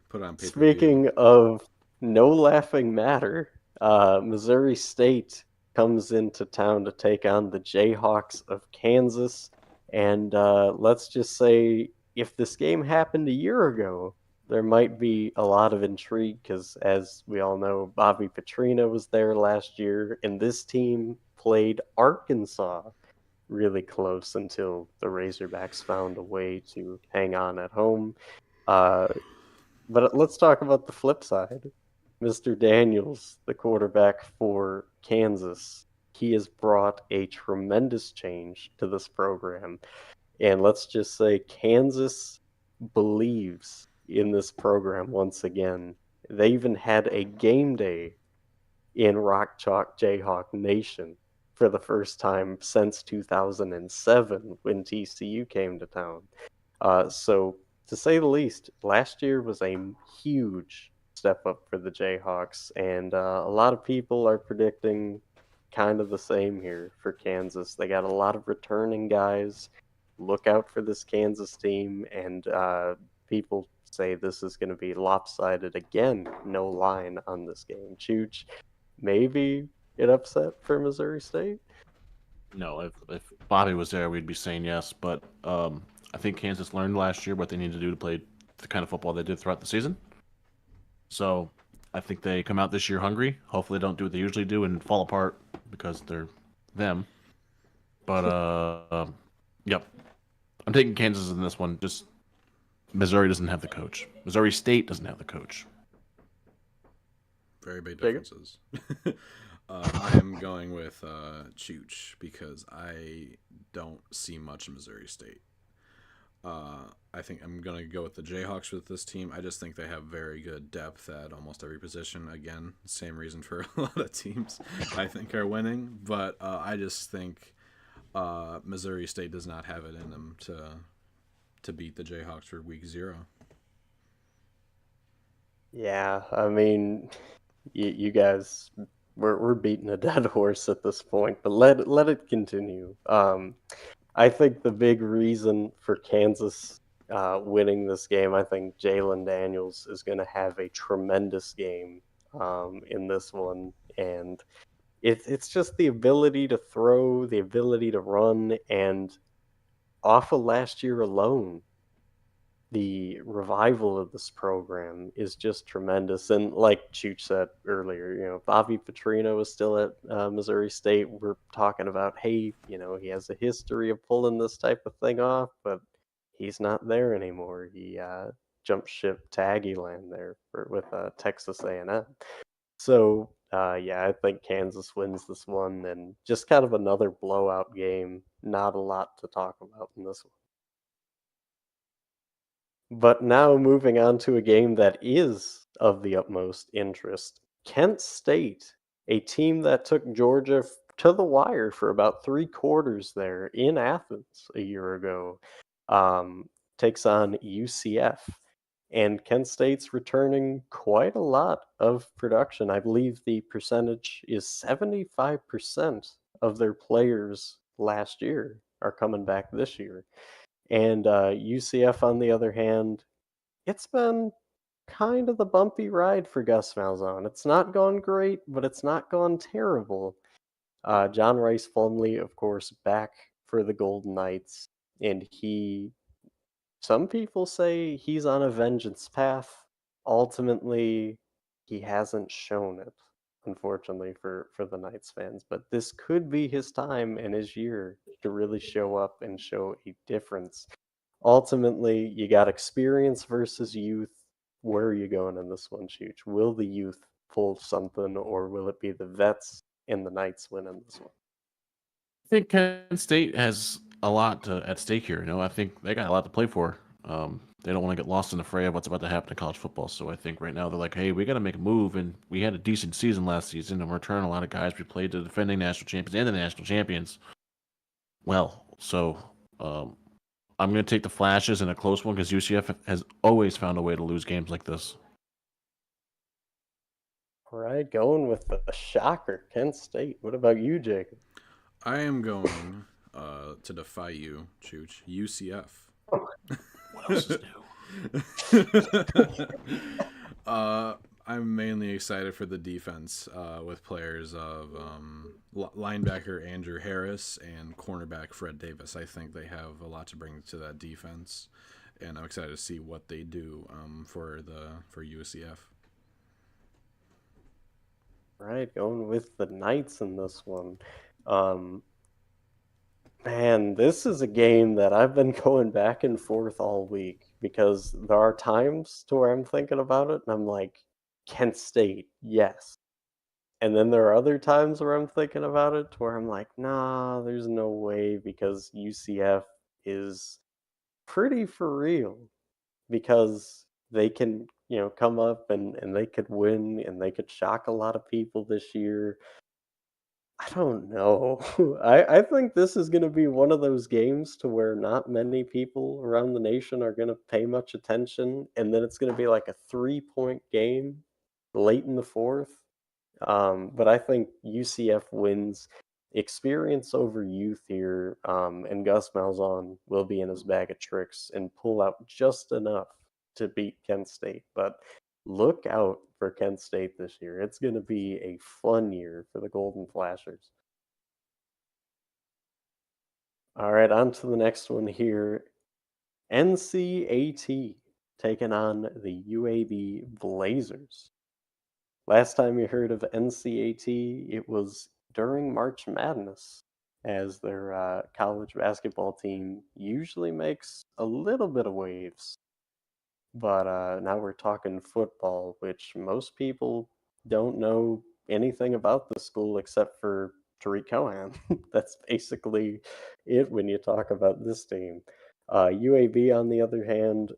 [SPEAKER 3] Put it on pay-per-view.
[SPEAKER 1] Speaking of no laughing matter, Missouri State comes into town to take on the Jayhawks of Kansas. And let's just say if this game happened a year ago, there might be a lot of intrigue because, as we all know, Bobby Petrino was there last year, and this team played Arkansas really close until the Razorbacks found a way to hang on at home. But let's talk about the flip side. Mr. Daniels, the quarterback for Kansas, he has brought a tremendous change to this program. And let's just say Kansas believes in this program once again. They even had a game day in Rock Chalk Jayhawk Nation for the first time since 2007 when TCU came to town. So, to say the least, last year was a huge step up for the Jayhawks, and a lot of people are predicting kind of the same here for Kansas. They got a lot of returning guys. Look out for this Kansas team, and people say this is going to be lopsided again. No line on this game. Chooch, maybe an upset for Missouri State?
[SPEAKER 2] No, if Bobby was there, we'd be saying yes. But I think Kansas learned last year what they need to do to play the kind of football they did throughout the season. So I think they come out this year hungry. Hopefully, they don't do what they usually do and fall apart because they're them. But yep, I'm taking Kansas in this one. Just Missouri doesn't have the coach. Missouri State doesn't have the coach.
[SPEAKER 3] Very big
[SPEAKER 1] Jacob?
[SPEAKER 3] differences. I am going with Chooch because I don't see much in Missouri State. I think I'm going to go with the Jayhawks with this team. I just think they have very good depth at almost every position. Again, same reason for a lot of teams I think are winning. But I just think Missouri State does not have it in them to beat the Jayhawks for week 0.
[SPEAKER 1] Yeah, I mean, you guys, we're beating a dead horse at this point, but let it continue. I think the big reason for Kansas winning this game, I think Jalen Daniels is going to have a tremendous game in this one, and it's just the ability to throw, the ability to run, and off of last year alone, the revival of this program is just tremendous. And like Chooch said earlier, Bobby Petrino is still at Missouri State. We're talking about, hey, he has a history of pulling this type of thing off, but he's not there anymore. He jumped ship to Aggieland there with Texas A&M. So, yeah, I think Kansas wins this one, and just kind of another blowout game. Not a lot to talk about in this one. But now moving on to a game that is of the utmost interest. Kent State, a team that took Georgia to the wire for about 3 quarters there in Athens a year ago, takes on UCF. And Kent State's returning quite a lot of production. I believe the percentage is 75% of their players last year are coming back this year. And UCF, on the other hand, it's been kind of the bumpy ride for Gus Malzahn. It's not gone great, but it's not gone terrible. John Rice Plumlee, of course, back for the Golden Knights, and some people say he's on a vengeance path. Ultimately, he hasn't shown it, unfortunately, for the Knights fans. But this could be his time and his year to really show up and show a difference. Ultimately, you got experience versus youth. Where are you going in this one, Chooch? Will the youth pull something, or will it be the vets and the Knights win in this one?
[SPEAKER 2] I think Kent State has a lot at stake here. I think they got a lot to play for. They don't want to get lost in the fray of what's about to happen in college football. So I think right now they're like, hey, we got to make a move. And we had a decent season last season, and we're returning a lot of guys. We played the defending national champions and the national champions. Well, so I'm going to take the Flashes in a close one because UCF has always found a way to lose games like this.
[SPEAKER 1] All right, going with the shocker, Kent State. What about you, Jacob?
[SPEAKER 3] I am going to defy you, Chooch. UCF.
[SPEAKER 2] What else is new?
[SPEAKER 3] I'm mainly excited for the defense with players of linebacker Andrew Harris and cornerback Fred Davis. I think they have a lot to bring to that defense, and I'm excited to see what they do for UCF.
[SPEAKER 1] Right, going with the Knights in this one. Man, this is a game that I've been going back and forth all week because there are times to where I'm thinking about it and I'm like, Kent State, yes. And then there are other times where I'm thinking about it where I'm like, nah, there's no way because UCF is pretty for real because they can, come up and they could win and they could shock a lot of people this year. I don't know. I think this is going to be one of those games to where not many people around the nation are going to pay much attention, and then it's going to be like a 3-point game late in the fourth. But I think UCF wins experience over youth here, and Gus Malzahn will be in his bag of tricks and pull out just enough to beat Kent State. But look out for Kent State this year. It's going to be a fun year for the Golden Flashers. All right, on to the next one here. NCAT taking on the UAB Blazers. Last time you heard of NCAT, it was during March Madness, as their college basketball team usually makes a little bit of waves. But now we're talking football, which most people don't know anything about the school except for Tariq Cohen. That's basically it when you talk about this team. UAB, on the other hand,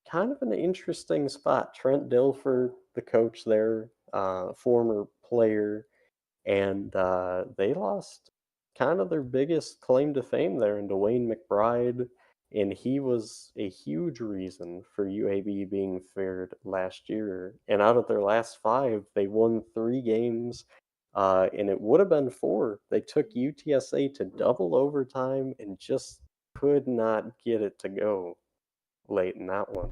[SPEAKER 1] kind of an interesting spot. Trent Dilfer, the coach there, former player, and they lost kind of their biggest claim to fame there in Dwayne McBride, and he was a huge reason for UAB being fared last year. And out of their last 5, they won 3 games, and it would have been 4. They took UTSA to double overtime and just could not get it to go late in that one.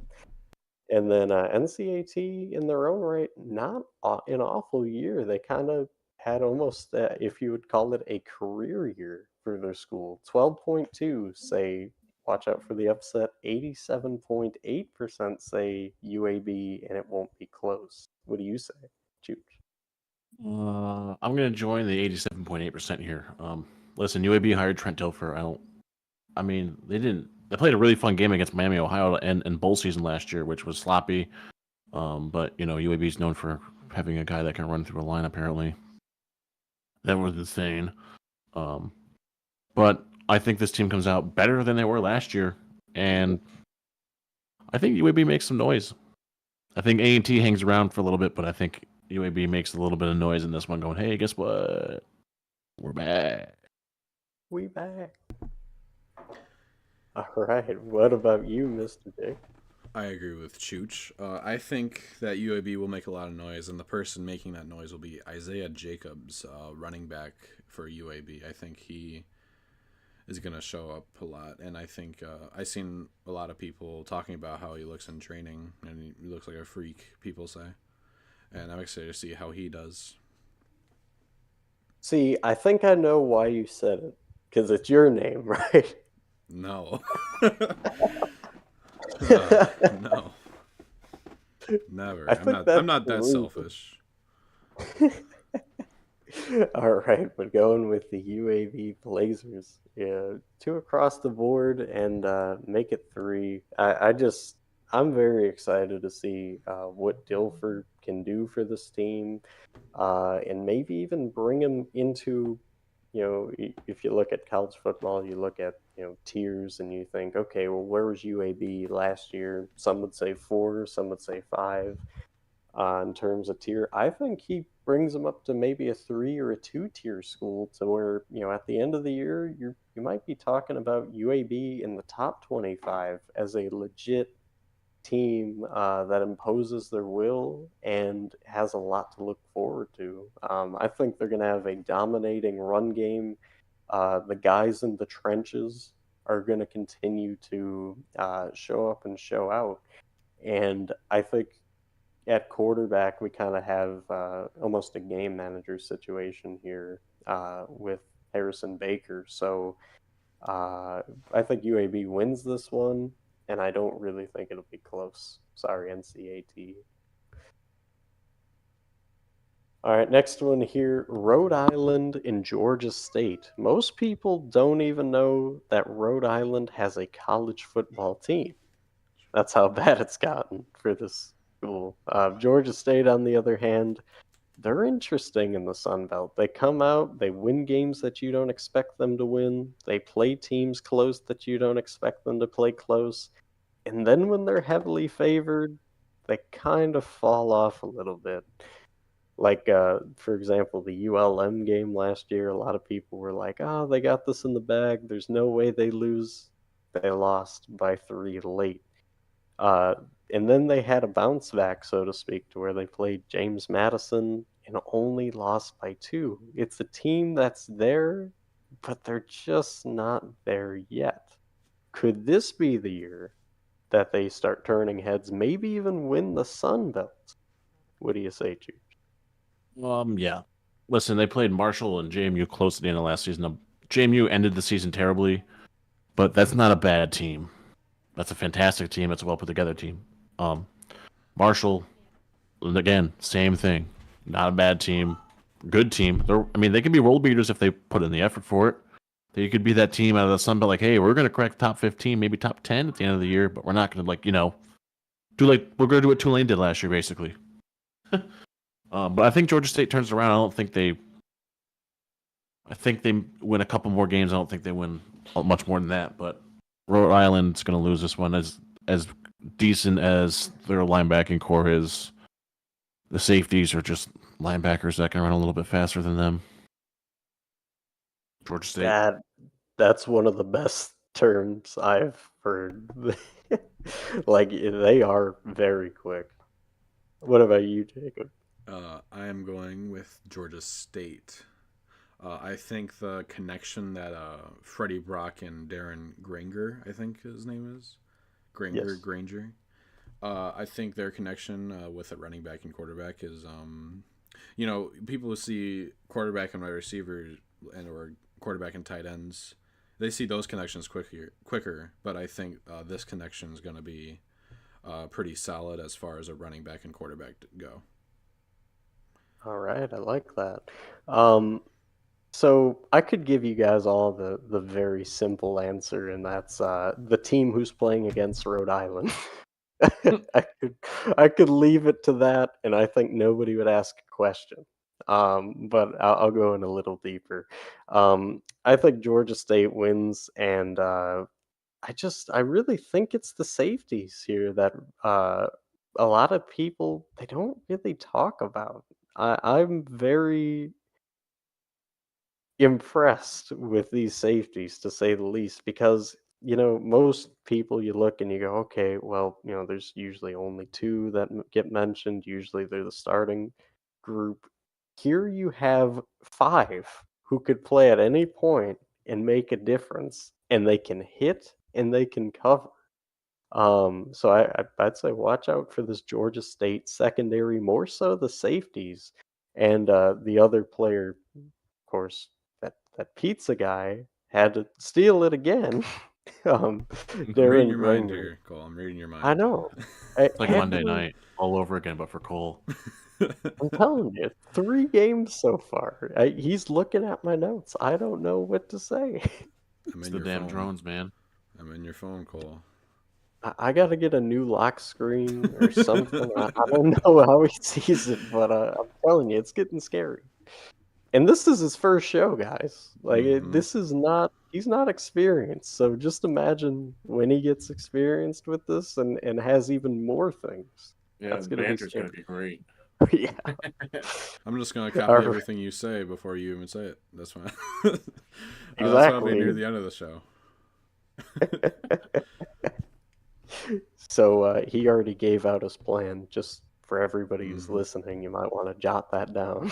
[SPEAKER 1] And then NCAT, in their own right, not an awful year. They kind of had almost, if you would call it, a career year for their school. 12.2 say, watch out for the upset. 87.8% say UAB, and it won't be close. What do you say, Chooch?
[SPEAKER 2] I'm going to join the 87.8% here. Listen, UAB hired Trent Dilfer. They didn't. They played a really fun game against Miami, Ohio, in bowl season last year, which was sloppy. But UAB is known for having a guy that can run through a line. Apparently, that was insane. But I think this team comes out better than they were last year, and I think UAB makes some noise. I think A&T hangs around for a little bit, but I think UAB makes a little bit of noise in this one, going, "Hey, guess what? We're back.
[SPEAKER 1] We back." All right. What about you, Mr. Dick?
[SPEAKER 3] I agree with Chooch. I think that UAB will make a lot of noise, and the person making that noise will be Isaiah Jacobs, running back for UAB. I think he is going to show up a lot, and I think I've seen a lot of people talking about how he looks in training, and he looks like a freak, people say. And I'm excited to see how he does.
[SPEAKER 1] See, I think I know why you said it, because it's your name, right?
[SPEAKER 3] No. No. Never.
[SPEAKER 1] I think
[SPEAKER 3] I'm not
[SPEAKER 1] that's
[SPEAKER 3] that selfish.
[SPEAKER 1] All right, but going with the UAV Blazers, yeah, 2 across the board and make it 3. I'm very excited to see what Dilfer can do for this team, and maybe even bring him into, if you look at college football, you look at tiers, and you think, okay, well, where was UAB last year? Some would say 4, some would say 5. In terms of tier, I think he brings them up to maybe a 3 or a 2-tier school, to where at the end of the year you might be talking about UAB in the top 25 as a legit team that imposes their will and has a lot to look forward to. I think they're going to have a dominating run game. The guys in the trenches are going to continue to show up and show out, and I think at quarterback, we kind of have almost a game manager situation here with Harrison Baker. So I think UAB wins this one, and I don't really think it'll be close. Sorry, NCAT. All right, next one here, Rhode Island and Georgia State. Most people don't even know that Rhode Island has a college football team. That's how bad it's gotten for this Cool. Georgia State, on the other hand, they're interesting in the Sun Belt. They come out, they win games that you don't expect them to win. They play teams close that you don't expect them to play close. And then when they're heavily favored, they kind of fall off a little bit. Like, for example, the ULM game last year, a lot of people were like, oh, they got this in the bag. There's no way they lose. They lost by 3 late. Uh, and then they had a bounce back, so to speak, to where they played James Madison and only lost by 2. It's a team that's there, but they're just not there yet. Could this be the year that they start turning heads, maybe even win the Sun Belt? What do you say, Chief?
[SPEAKER 2] Yeah. Listen, they played Marshall and JMU close at the end of last season. JMU ended the season terribly, but that's not a bad team. That's a fantastic team. It's a well put together team. Marshall, again, same thing. Not a bad team. Good team. They can be world beaters if they put in the effort for it. They could be that team out of the Sun Belt, like, hey, we're going to crack top 15, maybe top 10 at the end of the year, but we're not going to, we're going to do what Tulane did last year, basically. But I think Georgia State turns around. I think they win a couple more games. I don't think they win much more than that. But Rhode Island's going to lose this one. As decent as their linebacking core is, the safeties are just linebackers that can run a little bit faster than them. Georgia State.
[SPEAKER 1] That's one of the best terms I've heard. Like, they are very quick. What about you, Jacob?
[SPEAKER 3] I am going with Georgia State. I think the connection that Freddie Brock and Darren Granger, I think his name is Granger. I think their connection with a running back and quarterback is, people who see quarterback and wide receiver or quarterback and tight ends, they see those connections quicker. But I think this connection is going to be pretty solid as far as a running back and quarterback go.
[SPEAKER 1] All right, I like that. So I could give you guys all the very simple answer, and that's the team who's playing against Rhode Island. I could leave it to that, and I think nobody would ask a question. But I'll go in a little deeper. I think Georgia State wins, and I really think it's the safeties here that a lot of people, they don't really talk about. I'm very impressed with these safeties, to say the least, because most people, you look and you go, okay, well, there's usually only 2 that get mentioned. Usually they're the starting group. Here you have 5 who could play at any point and make a difference, and they can hit and they can cover. So I'd say watch out for this Georgia State secondary, more so the safeties, and the other player, of course, that pizza guy had to steal it again.
[SPEAKER 3] I'm reading
[SPEAKER 1] Darren
[SPEAKER 3] your mind
[SPEAKER 1] Granger.
[SPEAKER 3] here, Cole. I'm reading your mind.
[SPEAKER 1] I know.
[SPEAKER 2] It's like Monday night all over again, but for Cole.
[SPEAKER 1] I'm telling you, 3 games so far. He's looking at my notes. I don't know what to say.
[SPEAKER 2] It's the damn drones, man.
[SPEAKER 3] I'm in your phone, Cole.
[SPEAKER 1] I got to get a new lock screen or something. I don't know how he sees it, but I'm telling you, it's getting scary. And this is his first show, guys. Like, this is not, he's not experienced. So just imagine when he gets experienced with this and has even more things.
[SPEAKER 2] Yeah,
[SPEAKER 1] that's
[SPEAKER 2] the banter's going to be great.
[SPEAKER 1] Yeah.
[SPEAKER 3] I'm just going to copy everything you say before you even say it. That's fine.
[SPEAKER 1] Exactly.
[SPEAKER 3] That's why near the end of the show.
[SPEAKER 1] So he already gave out his plan. Just for everybody who's listening, you might want to jot that down.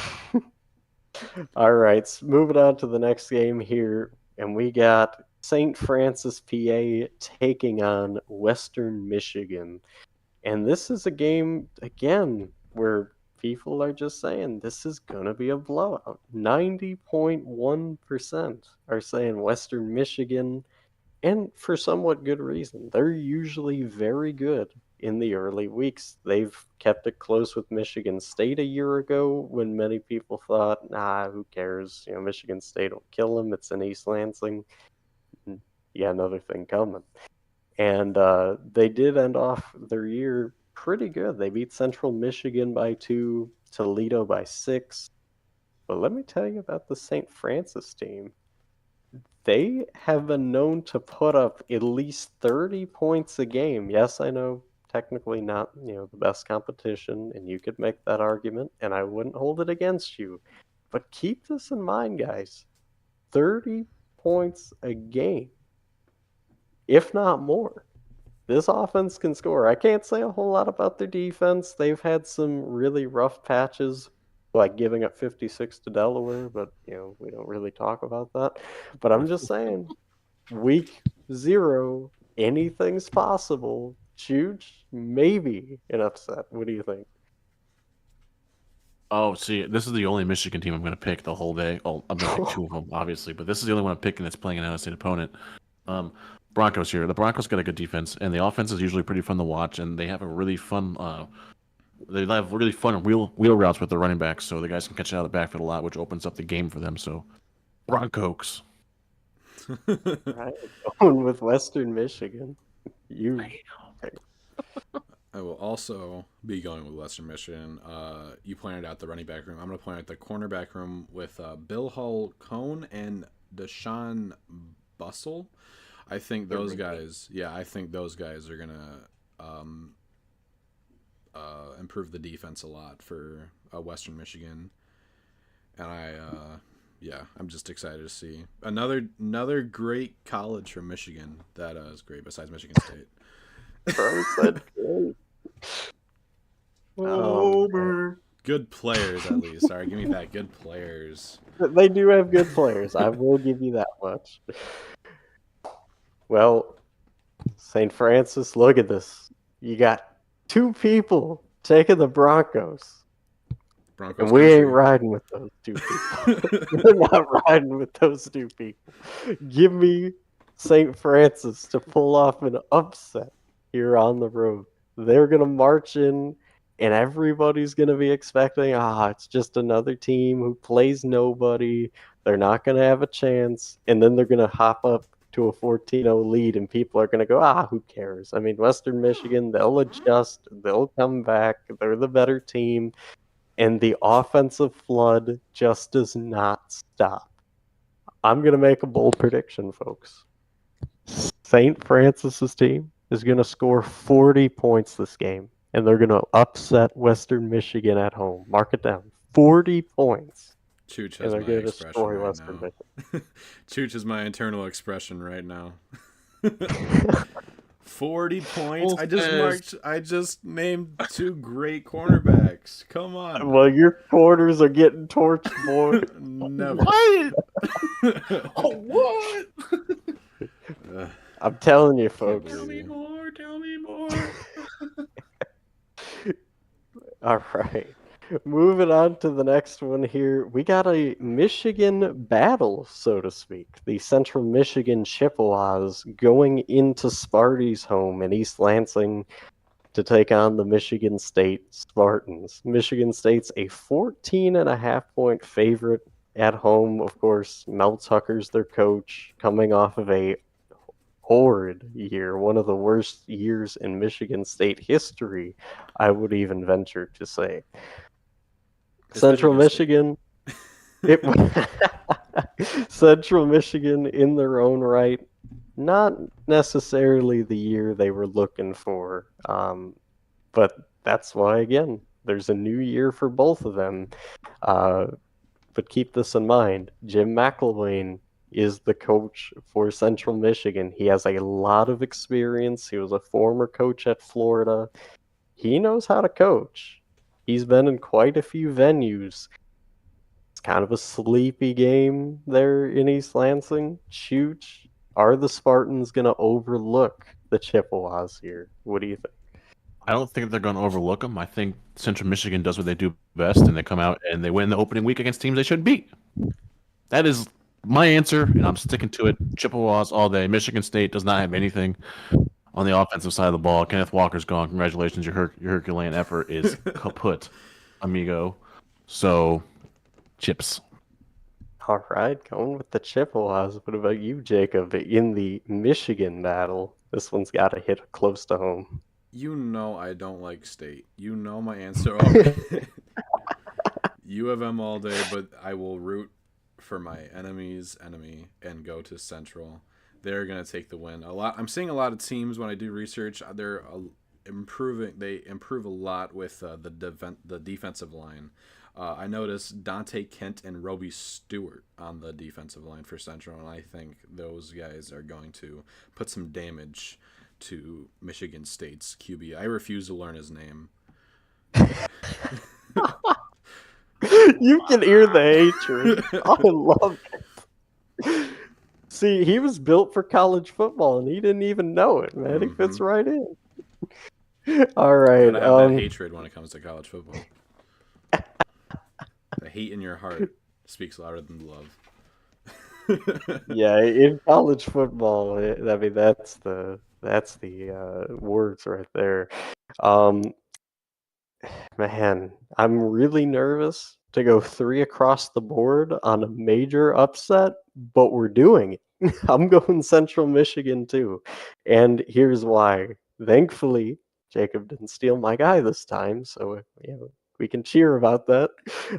[SPEAKER 1] All right, so moving on to the next game here, and we got St. Francis, PA taking on Western Michigan. And this is a game, again, where people are just saying this is going to be a blowout. 90.1% are saying Western Michigan, and for somewhat good reason. They're usually very good in the early weeks. They've kept it close with Michigan State a year ago when many people thought, nah, who cares? Michigan State will kill them. It's in East Lansing. Yeah, another thing coming. And they did end off their year pretty good. They beat Central Michigan by 2, Toledo by 6. But let me tell you about the St. Francis team. They have been known to put up at least 30 points a game. Yes, I know technically not, the best competition, and you could make that argument, and I wouldn't hold it against you. But keep this in mind, guys. 30 points a game, if not more. This offense can score. I can't say a whole lot about their defense. They've had some really rough patches, like giving up 56 to Delaware, but we don't really talk about that. But I'm just saying, week 0, anything's possible. Huge, maybe an upset. What do you think?
[SPEAKER 2] Oh, see, this is the only Michigan team I'm going to pick the whole day. Oh, I'm going to pick 2 of them, obviously, but this is the only one I'm picking that's playing an out-of-state opponent. Broncos here. The Broncos got a good defense, and the offense is usually pretty fun to watch, and they have a really fun wheel routes with their running backs, so the guys can catch it out of the backfield a lot, which opens up the game for them. So, Broncos.
[SPEAKER 1] Right, going with Western Michigan.
[SPEAKER 3] I will also be going with Western Michigan. You pointed out the running back room. I'm going to point out the cornerback room with Bill Hull Cone and Deshaun Bustle. I think those guys. Yeah, I think those guys are gonna improve the defense a lot for Western Michigan, and I'm just excited to see another great college from Michigan that is great besides Michigan State.
[SPEAKER 1] Said great.
[SPEAKER 3] Good players, at least. Sorry, give me that. Good players.
[SPEAKER 1] They do have good players. I will give you that much. Well, St. Francis, look at this. You got 2 people taking the Broncos. And we ain't riding with those 2 people. We're not riding with those 2 people. Give me St. Francis to pull off an upset here on the road. They're going to march in, and everybody's going to be expecting, it's just another team who plays nobody. They're not going to have a chance. And then they're going to hop up to a 14-0 lead, and people are going to go, who cares? I mean, Western Michigan, they'll adjust. They'll come back. They're the better team. And the offensive flood just does not stop. I'm going to make a bold prediction, folks. St. Francis's team is going to score 40 points this game, and they're going to upset Western Michigan at home. Mark it down. 40 points.
[SPEAKER 3] Chooch has my expression right now. Chooch is my internal expression right now. 40 points. I just named 2 great cornerbacks. Come on.
[SPEAKER 1] Well, your corners are getting torched, boy.
[SPEAKER 3] Never.
[SPEAKER 2] What?
[SPEAKER 1] I'm telling you, folks.
[SPEAKER 2] Tell me more.
[SPEAKER 1] All right. Moving on to the next one here. We got a Michigan battle, so to speak. The Central Michigan Chippewas going into Sparty's home in East Lansing to take on the Michigan State Spartans. Michigan State's a 14.5-point favorite at home. Of course, Mel Tucker's their coach, coming off of a horrid year, one of the worst years in Michigan State history, I would even venture to say. Central Michigan, Central Michigan in their own right, not necessarily the year they were looking for, but that's why, again, there's a new year for both of them. But keep this in mind, Jim McElwain is the coach for Central Michigan. He has a lot of experience. He was a former coach at Florida. He knows how to coach. He's been in quite a few venues. It's kind of a sleepy game there in East Lansing. Chooch, are the Spartans going to overlook the Chippewas here? What do you think?
[SPEAKER 2] I don't think they're going to overlook them. I think Central Michigan does what they do best, and they come out and they win the opening week against teams they should beat. That is my answer, and I'm sticking to it. Chippewas all day. Michigan State does not have anything on the offensive side of the ball. Kenneth Walker's gone. Congratulations. Your Herculean effort is kaput, amigo. So, Chips.
[SPEAKER 1] All right, going with the Chippewas. What about you, Jacob? In the Michigan battle, this one's got to hit close to home.
[SPEAKER 3] You know I don't like State. You know my answer already. U of M all day, but I will root for my enemy's enemy and go to Central. They're gonna take the win. A lot. I'm seeing a lot of teams when I do research. They're improving. They improve a lot with the defensive line. I noticed Dante Kent and Roby Stewart on the defensive line for Central, and I think those guys are going to put some damage to Michigan State's QB. I refuse to learn his name.
[SPEAKER 1] You can hear the hatred. I love it. See, he was built for college football, and he didn't even know it, man. He fits right in. All right.
[SPEAKER 3] Gotta have that hatred when it comes to college football. The hate in your heart speaks louder than love.
[SPEAKER 1] Yeah, in college football, I mean that's the words right there. Man, I'm really nervous to go 3 across the board on a major upset, but we're doing it. I'm going Central Michigan too, and here's why. Thankfully, Jacob didn't steal my guy this time, so we can cheer about that.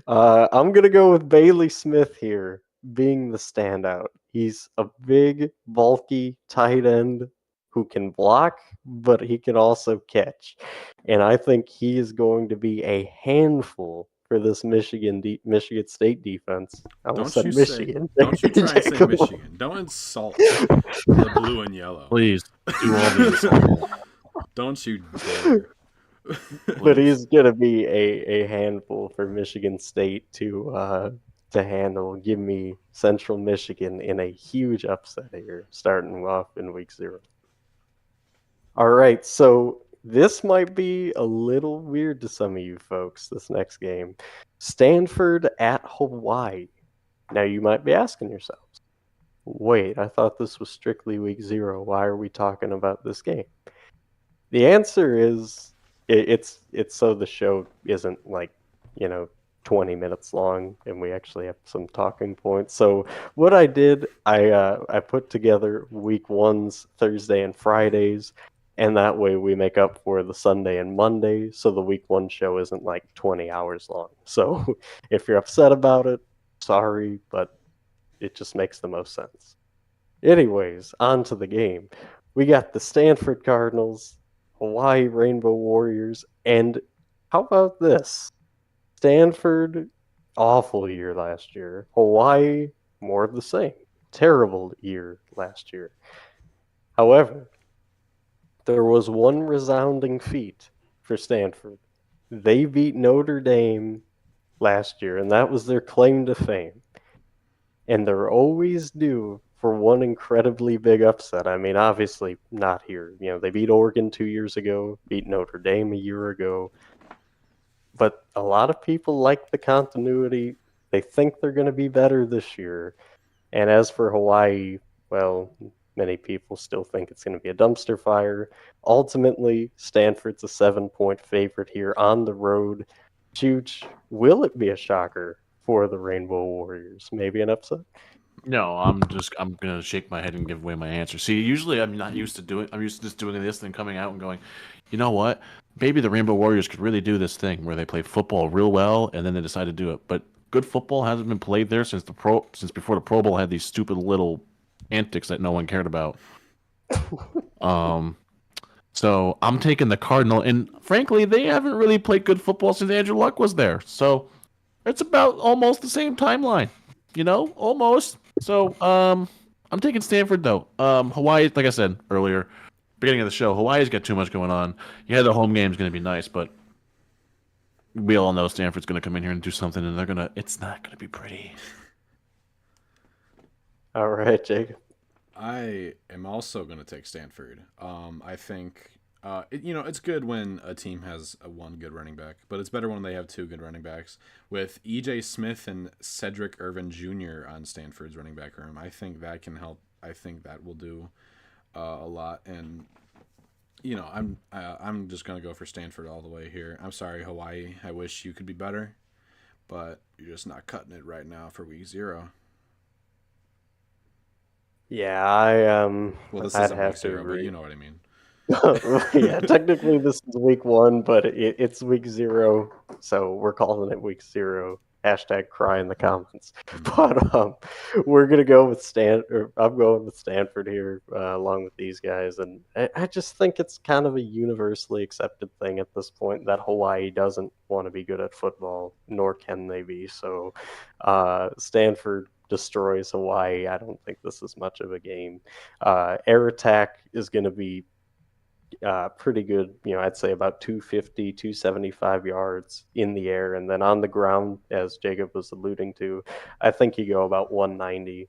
[SPEAKER 1] I'm gonna go with Bailey Smith here, being the standout. He's a big, bulky tight end who can block, but he can also catch. And I think he is going to be a handful for this Michigan State defense. I almost said Michigan.
[SPEAKER 3] Don't you try and say Michigan. Don't insult the blue and yellow.
[SPEAKER 2] Please do all the
[SPEAKER 3] Don't you dare.
[SPEAKER 1] But he's going to be a handful for Michigan State to handle. Give me Central Michigan in a huge upset here, starting off in week 0. All right, so this might be a little weird to some of you folks, this next game. Stanford at Hawaii. Now you might be asking yourselves, wait, I thought this was strictly week 0. Why are we talking about this game? The answer is it's so the show isn't 20 minutes long and we actually have some talking points. So what I did, I put together week 1's Thursday and Fridays, and that way we make up for the Sunday and Monday, so the week 1 show isn't 20 hours long. So if you're upset about it, sorry, but it just makes the most sense. Anyways, on to the game. We got the Stanford Cardinals, Hawaii Rainbow Warriors, and how about this? Stanford, awful year last year. Hawaii, more of the same. Terrible year last year. However, there was one resounding feat for Stanford. They beat Notre Dame last year, and that was their claim to fame. And they're always due for one incredibly big upset. I mean, obviously not here. They beat Oregon 2 years ago, beat Notre Dame a year ago. But a lot of people like the continuity. They think they're going to be better this year. And as for Hawaii, well, many people still think it's going to be a dumpster fire. Ultimately, Stanford's a 7-point favorite here on the road. Chooch, will it be a shocker for the Rainbow Warriors? Maybe an upset?
[SPEAKER 2] No, I'm gonna shake my head and give away my answer. See, usually I'm not used to doing. I'm used to just doing this and coming out and going, you know what? Maybe the Rainbow Warriors could really do this thing where they play football real well and then they decide to do it. But good football hasn't been played there since before the Pro Bowl had these stupid little antics that no one cared about. So I'm taking the Cardinal, and frankly, they haven't really played good football since Andrew Luck was there. So it's about almost the same timeline, almost. So I'm taking Stanford though. Hawaii, like I said earlier, beginning of the show, Hawaii's got too much going on. Yeah, the home game's going to be nice, but we all know Stanford's going to come in here and do something, and it's not going to be pretty.
[SPEAKER 1] All right, Jacob.
[SPEAKER 3] I am also going to take Stanford. I think it's good when a team has one good running back, but it's better when they have 2 good running backs. With E.J. Smith and Cedric Irvin Jr. on Stanford's running back room, I think that can help. I think that will do a lot. And I'm just going to go for Stanford all the way here. I'm sorry, Hawaii. I wish you could be better, but you're just not cutting it right now for week 0.
[SPEAKER 1] Yeah,
[SPEAKER 3] Well, this
[SPEAKER 1] I'd
[SPEAKER 3] isn't
[SPEAKER 1] have
[SPEAKER 3] week
[SPEAKER 1] to
[SPEAKER 3] 0,
[SPEAKER 1] agree.
[SPEAKER 3] but you know what I mean.
[SPEAKER 1] Yeah, technically this is week 1, but it's week 0, so we're calling it week 0. Hashtag cry in the comments. But we're gonna go with I'm going with Stanford here, along with these guys, and I just think it's kind of a universally accepted thing at this point that Hawaii doesn't want to be good at football, nor can they be. So, Stanford destroys Hawaii. I don't think this is much of a game. Air attack is going to be pretty good. I'd say about 250, 275 yards in the air. And then on the ground, as Jacob was alluding to, I think you go about 190.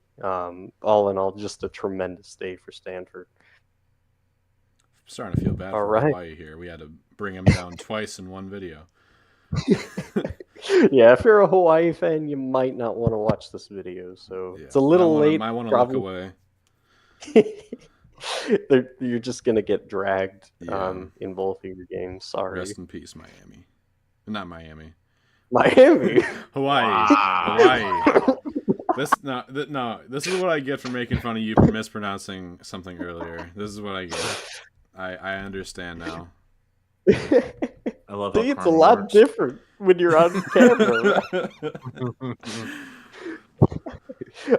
[SPEAKER 1] All in all, just a tremendous day for Stanford.
[SPEAKER 3] I'm starting to feel bad
[SPEAKER 1] All
[SPEAKER 3] for
[SPEAKER 1] right.
[SPEAKER 3] Hawaii here. We had to bring him down twice in one video.
[SPEAKER 1] Yeah, if you're a Hawaii fan, you might not want to watch this video. So
[SPEAKER 3] Yeah,
[SPEAKER 1] it's a little late.
[SPEAKER 3] Might want to look
[SPEAKER 1] Probably.
[SPEAKER 3] away.
[SPEAKER 1] You're just going to get dragged
[SPEAKER 3] Yeah.
[SPEAKER 1] in both of your games. Sorry.
[SPEAKER 3] Rest in peace, Miami. Not Miami.
[SPEAKER 1] Miami.
[SPEAKER 3] Hawaii. Hawaii. This is what I get for making fun of you for mispronouncing something earlier. This is what I get. I understand now.
[SPEAKER 2] I love
[SPEAKER 1] See, it's a lot different when you're on camera.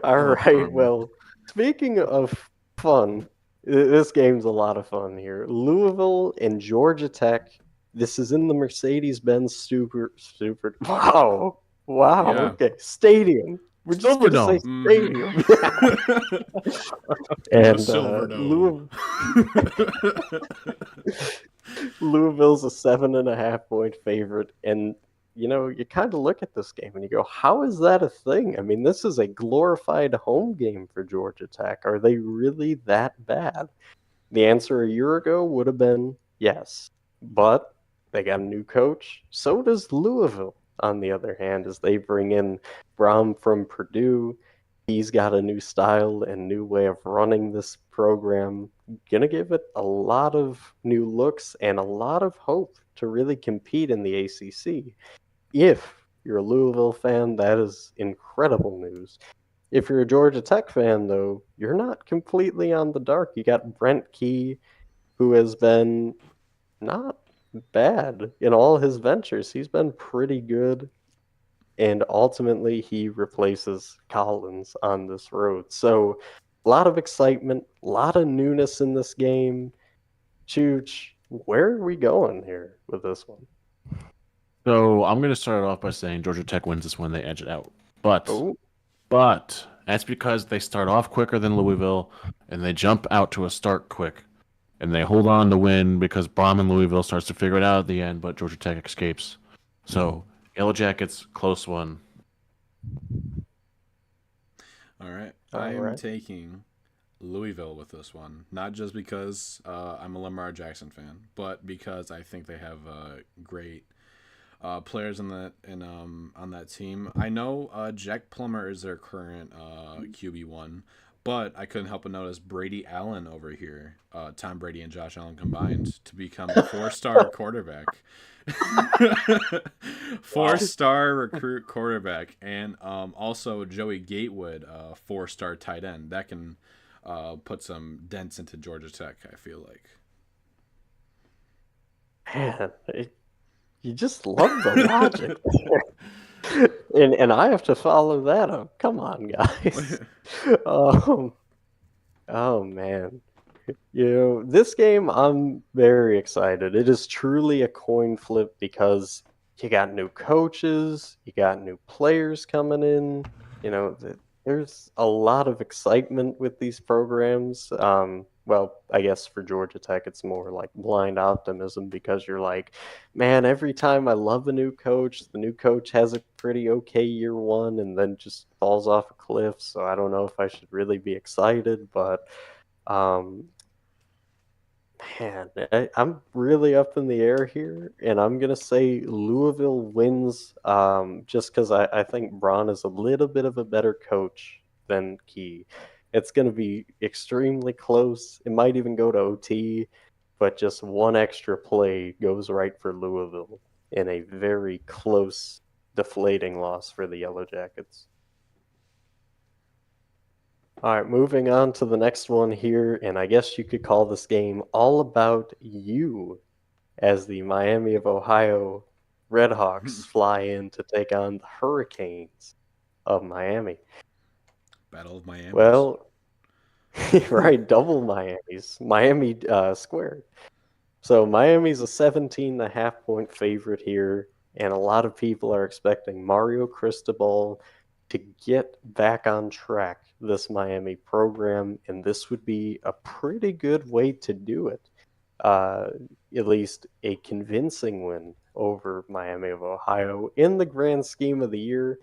[SPEAKER 1] All right. Well, speaking of fun, this game's a lot of fun here. Louisville and Georgia Tech. This is in the Mercedes-Benz Super. Wow.
[SPEAKER 3] Yeah.
[SPEAKER 1] Okay. Stadium. We're just going to say stadium. And
[SPEAKER 3] Silverdome.
[SPEAKER 1] Louisville's a 7.5-point favorite, and you kind of look at this game and you go, how is that a thing? I mean, this is a glorified home game for Georgia Tech. Are they really that bad? The answer a year ago would have been yes, but they got a new coach. So does Louisville, on the other hand, as they bring in Braum from Purdue. He's got a new style and new way of running this program. Gonna give it a lot of new looks and a lot of hope to really compete in the ACC. If you're a Louisville fan, that is incredible news. If you're a Georgia Tech fan, though, you're not completely on the dark. You got Brent Key, who has been not bad in all his ventures. He's been pretty good. And ultimately, he replaces Collins on this road. So, a lot of excitement, a lot of newness in this game. Chooch, where are we going here with this one?
[SPEAKER 2] So I'm going to start off by saying Georgia Tech wins this one. They edge it out. But that's because they start off quicker than Louisville, and they jump out to a start quick. And they hold on to win because Braum in Louisville starts to figure it out at the end, but Georgia Tech escapes. So Yellow Jackets, close one.
[SPEAKER 3] All right. I'm taking Louisville with this one. Not just because I'm a Lamar Jackson fan, but because I think they have great players on that team. I know Jack Plummer is their current QB1, but I couldn't help but notice Brady Allen over here, Tom Brady and Josh Allen combined, to become a 4-star quarterback. 4-star recruit quarterback, and also Joey Gatewood, 4-star tight end. That can put some dents into Georgia Tech, I feel like.
[SPEAKER 1] Man, you just love the logic there. And I have to follow that up. Come on, guys. Oh, man. This game, I'm very excited. It is truly a coin flip because you got new coaches, you got new players coming in. There's a lot of excitement with these programs. Well, I guess for Georgia Tech, it's more like blind optimism because you're like, man, every time I love a new coach, the new coach has a pretty okay year one and then just falls off a cliff. So I don't know if I should really be excited, but man, I'm really up in the air here, and I'm going to say Louisville wins just because I think Braun is a little bit of a better coach than Key. It's going to be extremely close. It might even go to OT, but just one extra play goes right for Louisville in a very close, deflating loss for the Yellow Jackets. All right, moving on to the next one here, and I guess you could call this game all about you as the Miami of Ohio Redhawks fly in to take on the Hurricanes of Miami.
[SPEAKER 3] Battle of Miami's.
[SPEAKER 1] Well, right, double Miami's. Miami squared. So Miami's a 17.5 point favorite here, and a lot of people are expecting Mario Cristobal to get back on track this Miami program, and this would be a pretty good way to do it. Uh, at least a convincing win over Miami of Ohio. In the grand scheme of the year,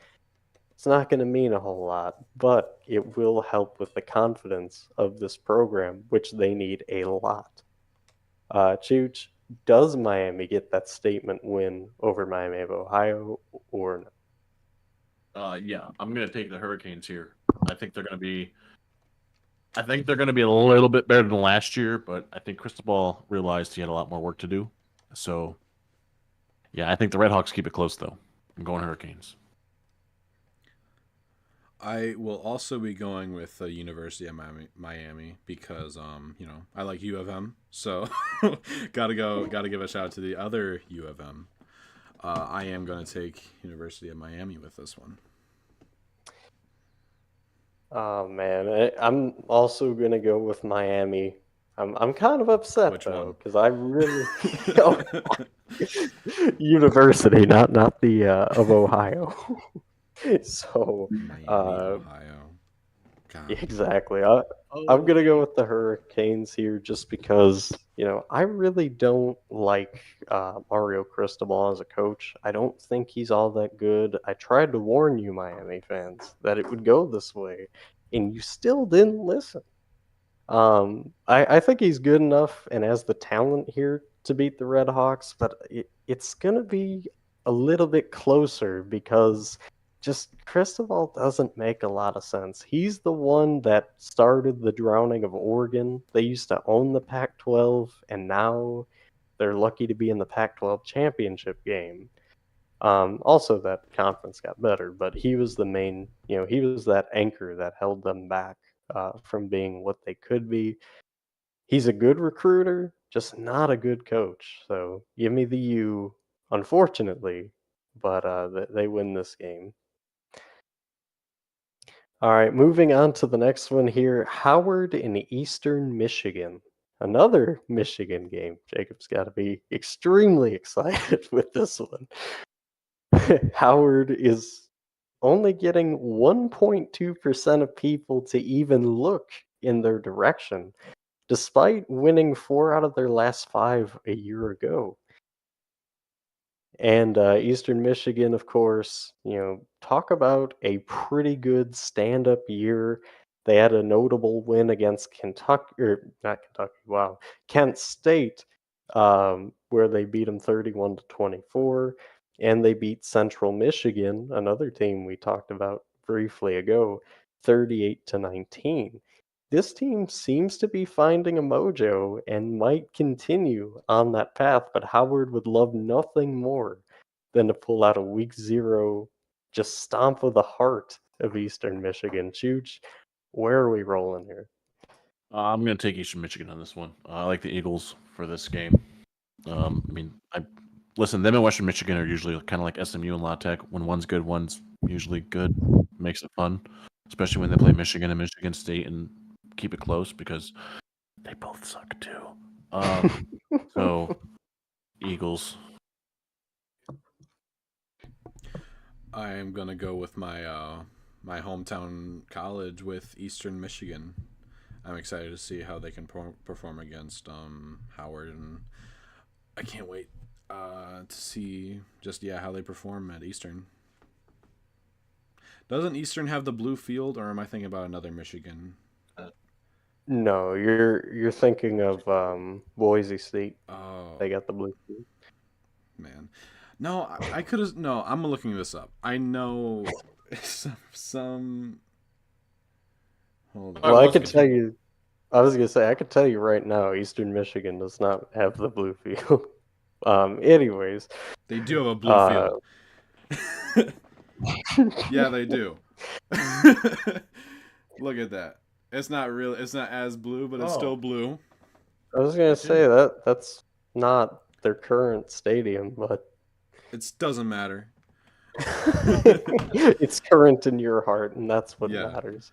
[SPEAKER 1] it's not going to mean a whole lot, but it will help with the confidence of this program, which they need a lot. Chooch, does Miami get that statement win over Miami of Ohio or no?
[SPEAKER 2] Yeah, I'm gonna take the Hurricanes here. I think they're gonna be. I think they're gonna be a little bit better than last year, but I think Cristobal realized he had a lot more work to do. So, yeah, I think the Redhawks keep it close though. I'm going Hurricanes.
[SPEAKER 3] I will also be going with the University of Miami because I like U of M, so gotta give a shout out to the other U of M. I am gonna take University of Miami with this one.
[SPEAKER 1] Oh man, I'm also gonna go with Miami. I'm kind of upset
[SPEAKER 3] Which
[SPEAKER 1] though
[SPEAKER 3] one?
[SPEAKER 1] because I really oh, University, not the of Ohio. So
[SPEAKER 3] Miami,
[SPEAKER 1] uh,
[SPEAKER 3] Ohio. God.
[SPEAKER 1] exactly. I'm gonna go with the Hurricanes here just because, I really don't like Mario Cristobal as a coach. I don't think he's all that good. I tried to warn you, Miami fans, that it would go this way, and you still didn't listen. I think he's good enough and has the talent here to beat the Red Hawks, but it's gonna be a little bit closer because just Cristobal doesn't make a lot of sense. He's the one that started the drowning of Oregon. They used to own the Pac-12, and now they're lucky to be in the Pac-12 championship game. Also, that conference got better, but he was the main, he was that anchor that held them back from being what they could be. He's a good recruiter, just not a good coach. So give me the U, unfortunately, but they win this game. All right, moving on to the next one here. Howard in Eastern Michigan. Another Michigan game. Jacob's got to be extremely excited with this one. Howard is only getting 1.2% of people to even look in their direction, despite winning 4 out of their last 5 a year ago. And Eastern Michigan, of course, talk about a pretty good stand up year. They had a notable win against Kentucky, or not Kentucky, wow, Kent State, where they beat them 31-24. And they beat Central Michigan, another team we talked about briefly ago, 38-19. This team seems to be finding a mojo and might continue on that path, but Howard would love nothing more than to pull out a week 0, just stomp of the heart of Eastern Michigan. Chooch, where are we rolling here?
[SPEAKER 2] I'm going to take Eastern Michigan on this one. I like the Eagles for this game. Listen, them and Western Michigan are usually kind of like SMU and La Tech. When one's good, one's usually good. Makes it fun, especially when they play Michigan and Michigan State and keep it close because they both suck too. So Eagles.
[SPEAKER 3] I am gonna go with my hometown college with Eastern Michigan. I'm excited to see how they can perform against Howard, and I can't wait to see just how they perform at Eastern. Doesn't Eastern have the blue field, or am I thinking about another Michigan?
[SPEAKER 1] No, you're thinking of Boise State.
[SPEAKER 3] Oh
[SPEAKER 1] They got the blue field.
[SPEAKER 3] man, no, I could have. No, I'm looking this up. I know some. Hold on.
[SPEAKER 1] Well, I could tell you. I was gonna say I could tell you right now, Eastern Michigan does not have the blue field. Anyways,
[SPEAKER 3] They do have a blue field. Yeah, they do. Look at that. It's not real. It's not as blue, but it's
[SPEAKER 2] Oh.
[SPEAKER 3] still blue.
[SPEAKER 1] I was gonna say that's not their current stadium, but
[SPEAKER 3] It doesn't matter.
[SPEAKER 1] it's current in your heart, and that's what
[SPEAKER 3] Yeah.
[SPEAKER 1] matters.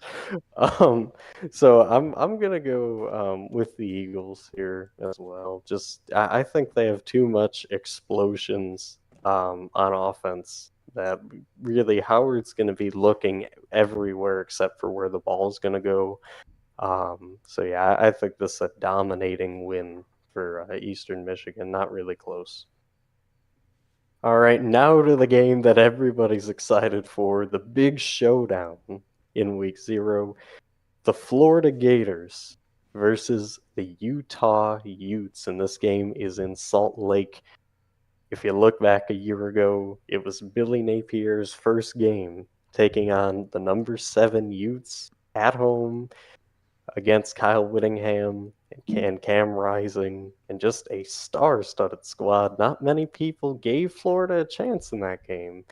[SPEAKER 1] Um, so I'm gonna go with the Eagles here as well. Just I think they have too much explosions on offense that really Howard's gonna be looking everywhere except for where the ball's gonna go. So yeah, I think this is a dominating win for Eastern Michigan. Not really close. All right, now to the game that everybody's excited for, the big showdown in week 0, the Florida Gators versus the Utah Utes, and this game is in Salt Lake. If you look back a year ago, it was Billy Napier's first game taking on the number 7 Utes at home against Kyle Whittingham and Cam Rising, and just a star-studded squad. Not many people gave Florida a chance in that game,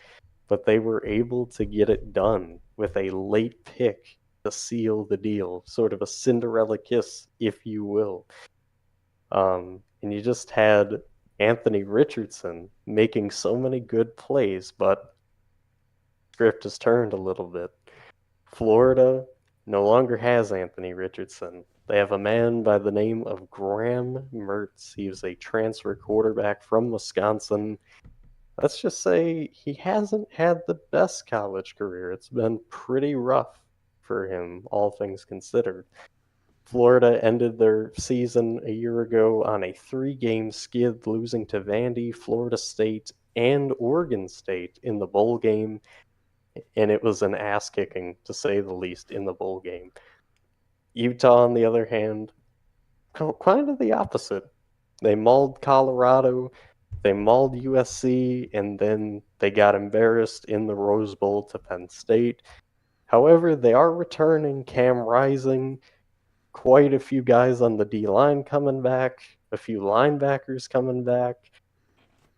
[SPEAKER 1] but they were able to get it done with a late pick to seal the deal, sort of a Cinderella kiss, if you will. And you just had Anthony Richardson making so many good plays, but script has turned a little bit. Florida no longer has Anthony Richardson. They have a man by the name of Graham Mertz. He is a transfer quarterback from Wisconsin. Let's just say he hasn't had the best college career. It's been pretty rough for him, all things considered. Florida ended their season a year ago on a 3-game skid, losing to Vandy, Florida State, and Oregon State in the bowl game, and it was an ass kicking, to say the least, in the bowl game. Utah, on the other hand, kind of the opposite. They mauled Colorado, they mauled USC, and then they got embarrassed in the Rose Bowl to Penn State. However, they are returning Cam Rising, quite a few guys on the D line coming back, a few linebackers coming back.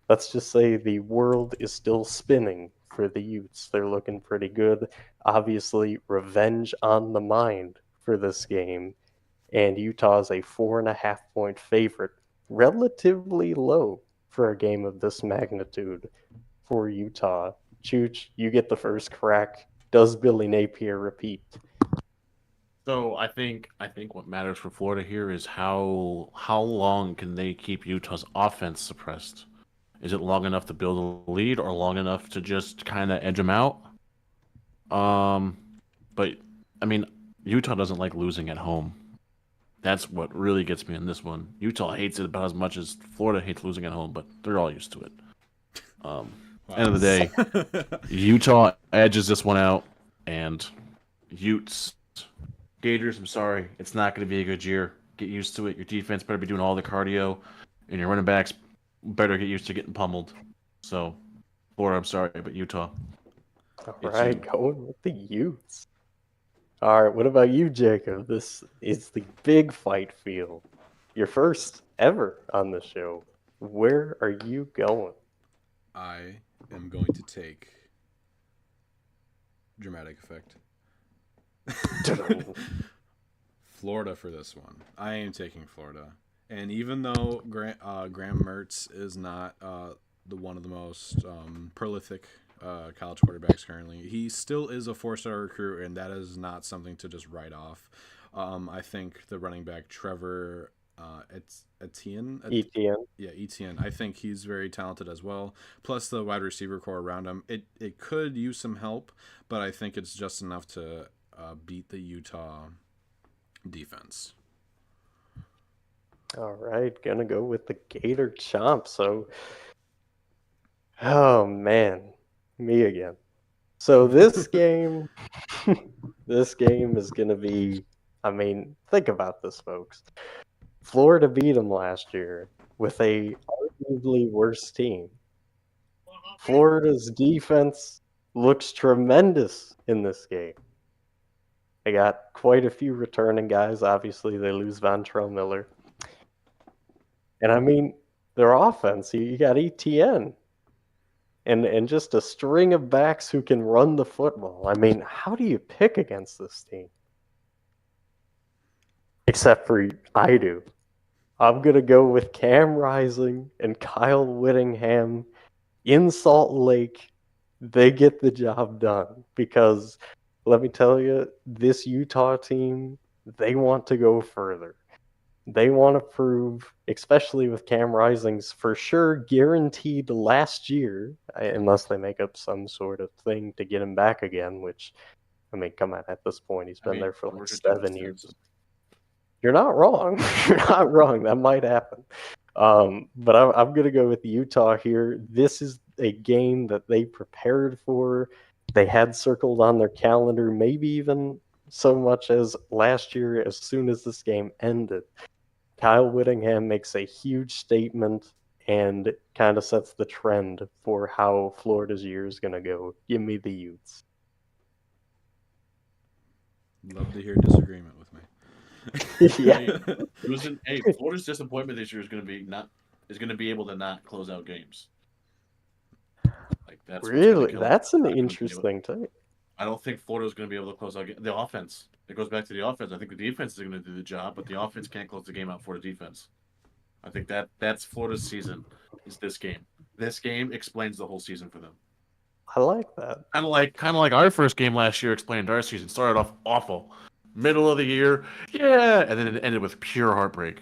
[SPEAKER 1] Let's just say the world is still spinning for the Utes. They're looking pretty good. Obviously, revenge on the mind for this game, and Utah is a 4.5-point favorite, relatively low for a game of this magnitude for Utah. Chooch, you get the first crack. Does Billy Napier repeat?
[SPEAKER 2] So I think what matters for Florida here is how long can they keep Utah's offense suppressed? Is it long enough to build a lead or long enough to just kind of edge them out? Um, but I mean, Utah doesn't like losing at home. That's what really gets me in this one. Utah hates it about as much as Florida hates losing at home, but they're all used to it. End of the day, Utah edges this one out, and Utes, Gators, I'm sorry, it's not going to be a good year. Get used to it. Your defense better be doing all the cardio, and your running backs better get used to getting pummeled. So, Florida, I'm sorry, but Utah.
[SPEAKER 1] All
[SPEAKER 2] It's
[SPEAKER 1] right,
[SPEAKER 2] you.
[SPEAKER 1] going with the Utes. All right, what about you, Jacob? This is the big fight field. Your first ever on the show. Where are you going?
[SPEAKER 3] I am going to take dramatic effect. Florida for this one. I am taking Florida. And even though Graham Mertz is not the one of the most prolific college quarterbacks currently, he still is a 4-star recruit, and that is not something to just write off. I think the running back Trevor Etienne.
[SPEAKER 1] ETN.
[SPEAKER 3] Yeah, Etienne. I think he's very talented as well. Plus the wide receiver core around him. It could use some help, but I think it's just enough to beat the Utah defense.
[SPEAKER 1] All right, gonna go with the Gator Chomp. So, oh man, me again. So this game, this game is gonna be. I mean, think about this, folks. Florida beat them last year with a arguably worse team. Florida's defense looks tremendous in this game. They got quite a few returning guys. Obviously, they lose Vontrell Miller. And I mean, their offense, you got ETN and just a string of backs who can run the football. I mean, how do you pick against this team? except for I do. I'm going to go with Cam Rising and Kyle Whittingham in Salt Lake. They get the job done because let me tell you, this Utah team, they want to go further. They want to prove, especially with Cam Rising's for sure guaranteed last year, unless they make up some sort of thing to get him back again, which, I mean, come on, at this point, he's been there for like 7 years. You're not wrong. You're not wrong. That might happen. But I'm going to go with Utah here. This is a game that they prepared for. They had circled on their calendar, maybe even so much as last year, as soon as this game ended. Kyle Whittingham makes a huge statement and kind of sets the trend for how Florida's year is going to go. Give me the Utes.
[SPEAKER 3] Love to hear disagreement with me.
[SPEAKER 2] Yeah. Florida's disappointment this year is going to be able to not close out games. Like that's
[SPEAKER 1] really, that's an interesting take.
[SPEAKER 2] I don't think Florida's going to be able to close out the offense. It goes back to the offense. I think the defense is going to do the job, but the offense can't close the game out for the defense. I think that's Florida's season. Is this game? This game explains the whole season for them.
[SPEAKER 1] I like that.
[SPEAKER 2] Kind of like our first game last year explained our season. Started off awful, middle of the year, yeah, and then it ended with pure heartbreak.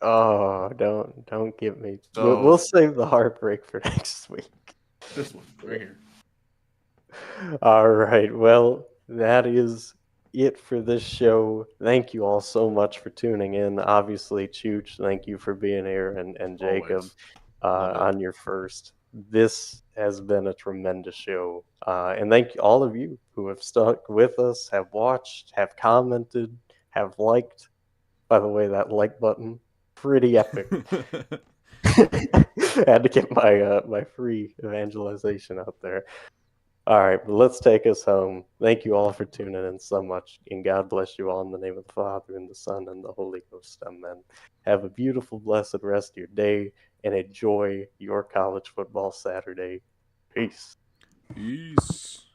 [SPEAKER 1] Oh, don't give me. We'll save the heartbreak for next week.
[SPEAKER 2] This one right here.
[SPEAKER 1] All right. Well, that is it for this show. Thank you all so much for tuning in. Obviously, Chooch, thank you for being here, and Jacob on your first. This has been a tremendous show. And thank all of you who have stuck with us, have watched, have commented, have liked. By the way, that like button, pretty epic. Had to get my free evangelization out there. All right, but let's take us home. Thank you all for tuning in so much, and God bless you all in the name of the Father, and the Son, and the Holy Ghost. Amen. Have a beautiful, blessed rest of your day, and enjoy your college football Saturday. Peace.
[SPEAKER 3] Peace.